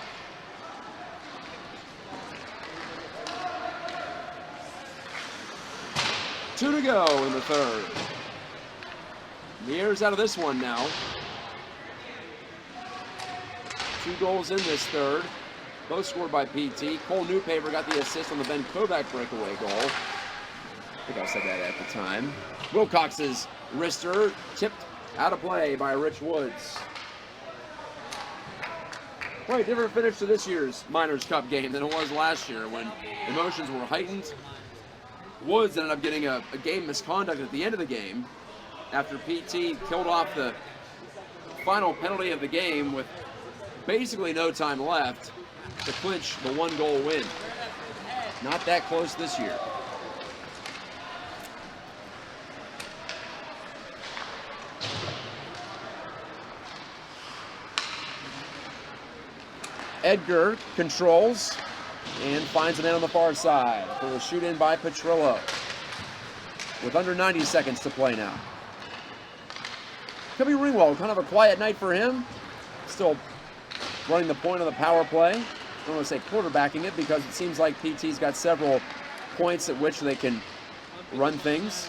Two to go in the third. The air's out of this one now. 2 goals in this third, both scored by PT. Cole Newpaver got the assist on the Ben Kovac breakaway goal. I think I said that at the time. Wilcox's wrister tipped out of play by Rich Woods. Quite a different finish to this year's Miners' Cup game than it was last year when emotions were heightened. Woods ended up getting a game misconduct at the end of the game after PT killed off the final penalty of the game with basically no time left to clinch the 1-goal win. Not that close this year. Edgar controls and finds a man on the far side for a shoot in by Petrillo with under 90 seconds to play now. Could be Ringwald, kind of a quiet night for him. Still running the point on the power play. don't want to say quarterbacking it because it seems like PT's got several points at which they can run things.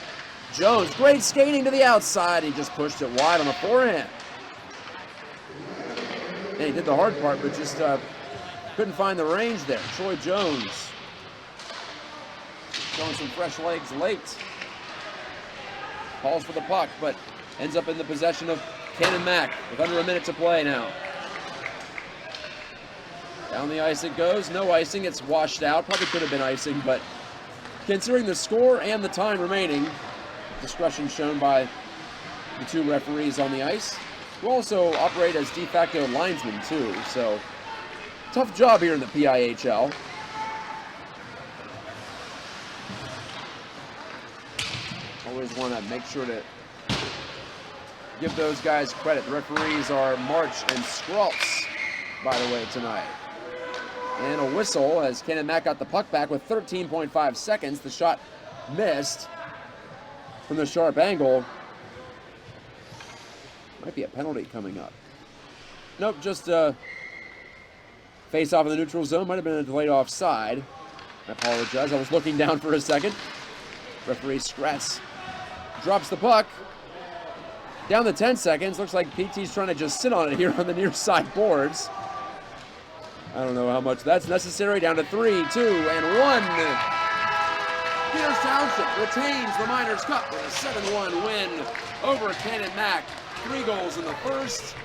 Jones, great skating to the outside. He just pushed it wide on the forehand. And he did the hard part, but just couldn't find the range there. Troy Jones showing some fresh legs late. Calls for the puck, but ends up in the possession of Canon Mac with under a minute to play now. Down the ice it goes. No icing. It's washed out. Probably could have been icing, but considering the score and the time remaining, discretion shown by the two referees on the ice, who also operate as de facto linesmen too. So tough job here in the PIHL. Always want to make sure to give those guys credit. The referees are March and Scrolls, by the way, tonight. And a whistle as Canon Mac got the puck back with 13.5 seconds. The shot missed from the sharp angle. Might be a penalty coming up. Nope, just a face off in the neutral zone. Might have been a delayed offside. I apologize. I was looking down for a second. Referee Scratz drops the puck. Down the 10 seconds. Looks like PT's trying to just sit on it here on the near side boards. I don't know how much that's necessary. Down to 3, 2, and 1. Peters Township retains the Miners Cup with a 7-1 win over Canon Mac. 3 goals in the first,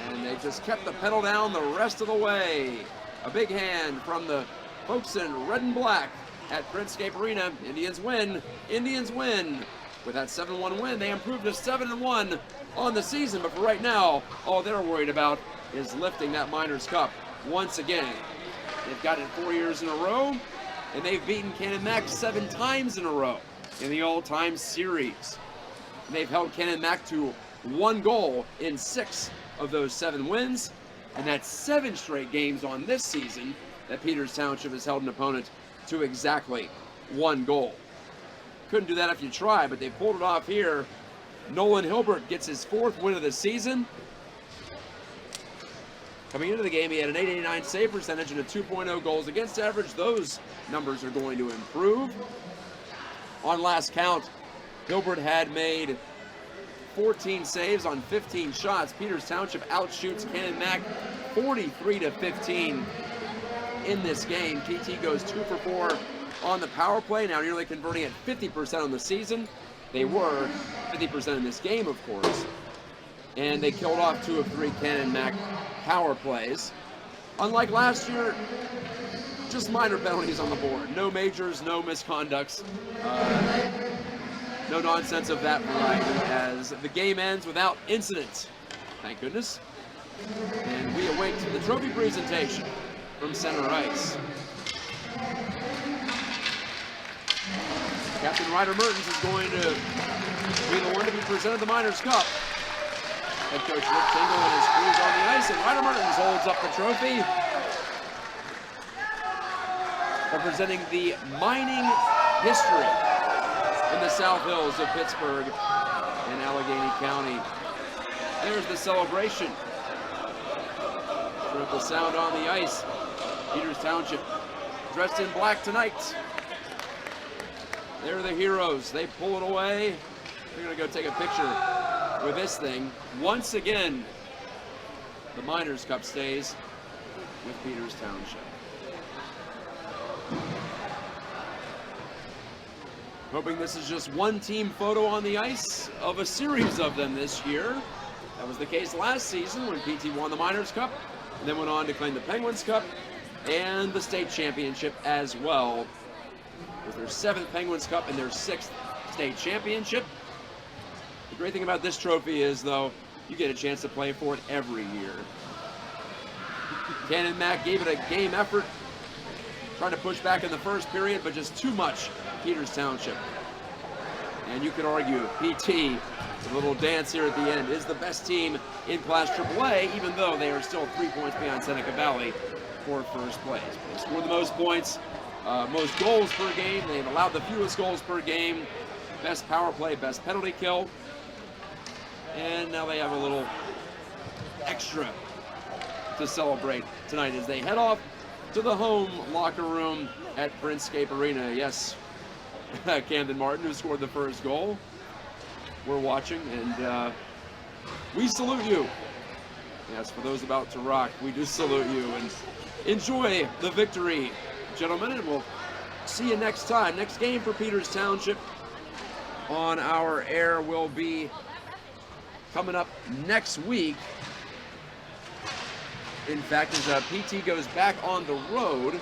and they just kept the pedal down the rest of the way. A big hand from the folks in red and black at Printscape Arena. Indians win. Indians win. With that 7-1 win, they improved to 7-1 on the season, but for right now, all they're worried about is lifting that Miners Cup once again. They've got it 4 years in a row, and they've beaten Canon Mac 7 times in a row in the all-time series. And they've held Canon Mac to 1 goal in 6 of those 7 wins, and that's 7 straight games on this season that Peters Township has held an opponent to exactly 1 goal. Couldn't do that if you try, but they pulled it off here. Nolan Hilbert gets his 4th win of the season. Coming into the game, he had an .889 save percentage and a 2.0 goals against average. Those numbers are going to improve. On last count, Hilbert had made 14 saves on 15 shots. Peters Township outshoots Canon Mac 43-15 in this game. PT goes 2 for 4 on the power play, now nearly converting at 50% on the season. They were 50% in this game, of course. And they killed off 2 of 3 Canon Mac power plays. Unlike last year, just minor penalties on the board. No majors, no misconducts. No nonsense of that variety as the game ends without incident. Thank goodness. And we await the trophy presentation from center ice. Captain Ryder Mertens is going to be the one to be presented the Miners Cup. Head coach Rick Tingle and his crews on the ice, and Ryder Mertens holds up the trophy, representing the mining history in the South Hills of Pittsburgh and Allegheny County. There's the celebration. Turn up the sound on the ice. Peters Township dressed in black tonight. They're the heroes. They pull it away. They're going to go take a picture with this thing. Once again, the Miners Cup stays with Peters Township. Hoping this is just one team photo on the ice of a series of them this year. That was the case last season when PT won the Miners Cup and then went on to claim the Penguins Cup and the state championship as well. It was their 7th Penguins Cup and their 6th state championship. The great thing about this trophy is, though, you get a chance to play for it every year. Canon Mac gave it a game effort, trying to push back in the first period, but just too much Peters Township. And you could argue PT, with a little dance here at the end, is the best team in Class AAA, even though they are still 3 points behind Seneca Valley for first place. They scored the most points, most goals per game. They've allowed the fewest goals per game. Best power play, best penalty kill. And now they have a little extra to celebrate tonight as they head off to the home locker room at Printscape Arena. Yes, Camden Martin, who scored the first goal. We're watching, and we salute you. Yes, for those about to rock, we do salute you, and enjoy the victory, gentlemen, and we'll see you next time. Next game for Peters Township on our air will be coming up next week. In fact, as PT goes back on the road,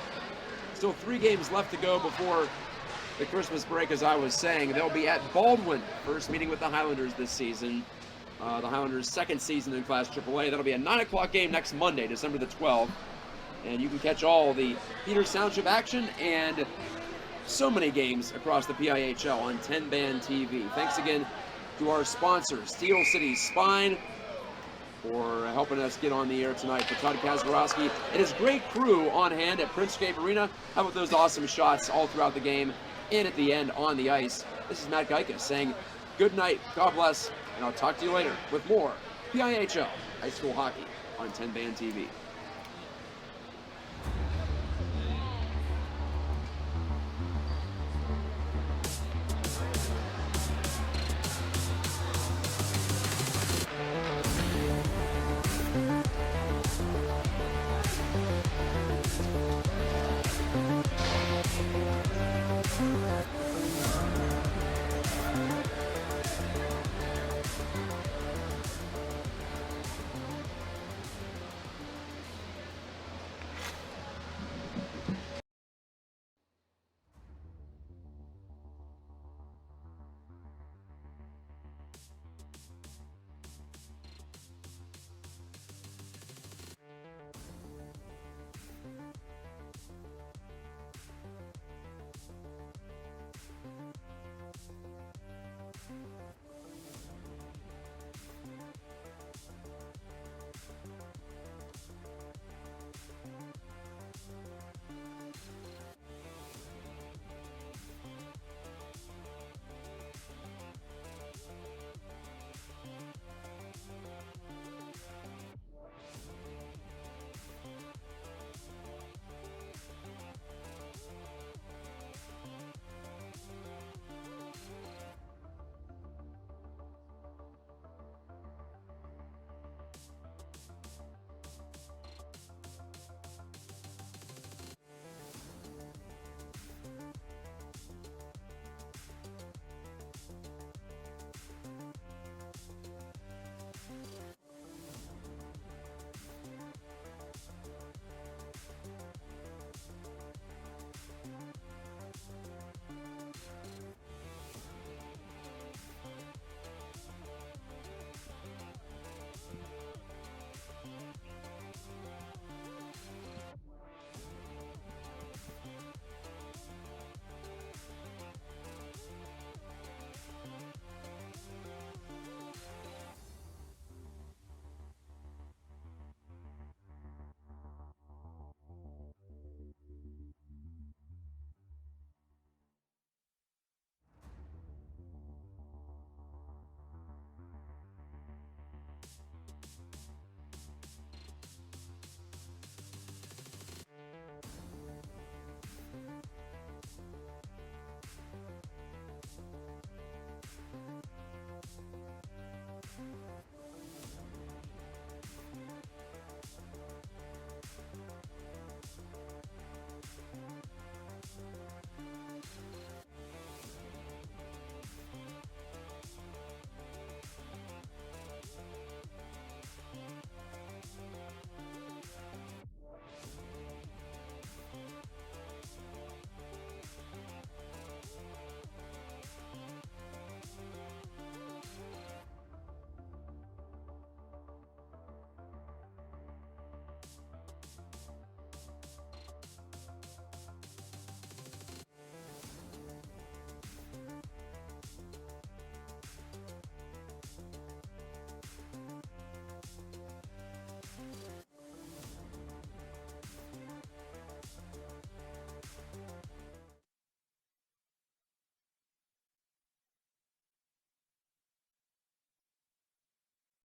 still 3 games left to go before the Christmas break, as I was saying. They'll be at Baldwin, first meeting with the Highlanders this season. The Highlanders' second season in Class AAA. That'll be a 9 o'clock game next Monday, December the 12th. And you can catch all the Peters Township action and so many games across the PIHL on 10-band TV. Thanks again to our sponsor, Steel City Spine, for helping us get on the air tonight. For Todd Kazarowski and his great crew on hand at Printscape Arena. How about those awesome shots all throughout the game and at the end on the ice? This is Matt Gatjka saying good night, God bless, and I'll talk to you later with more PIHL High School Hockey on 10-band TV.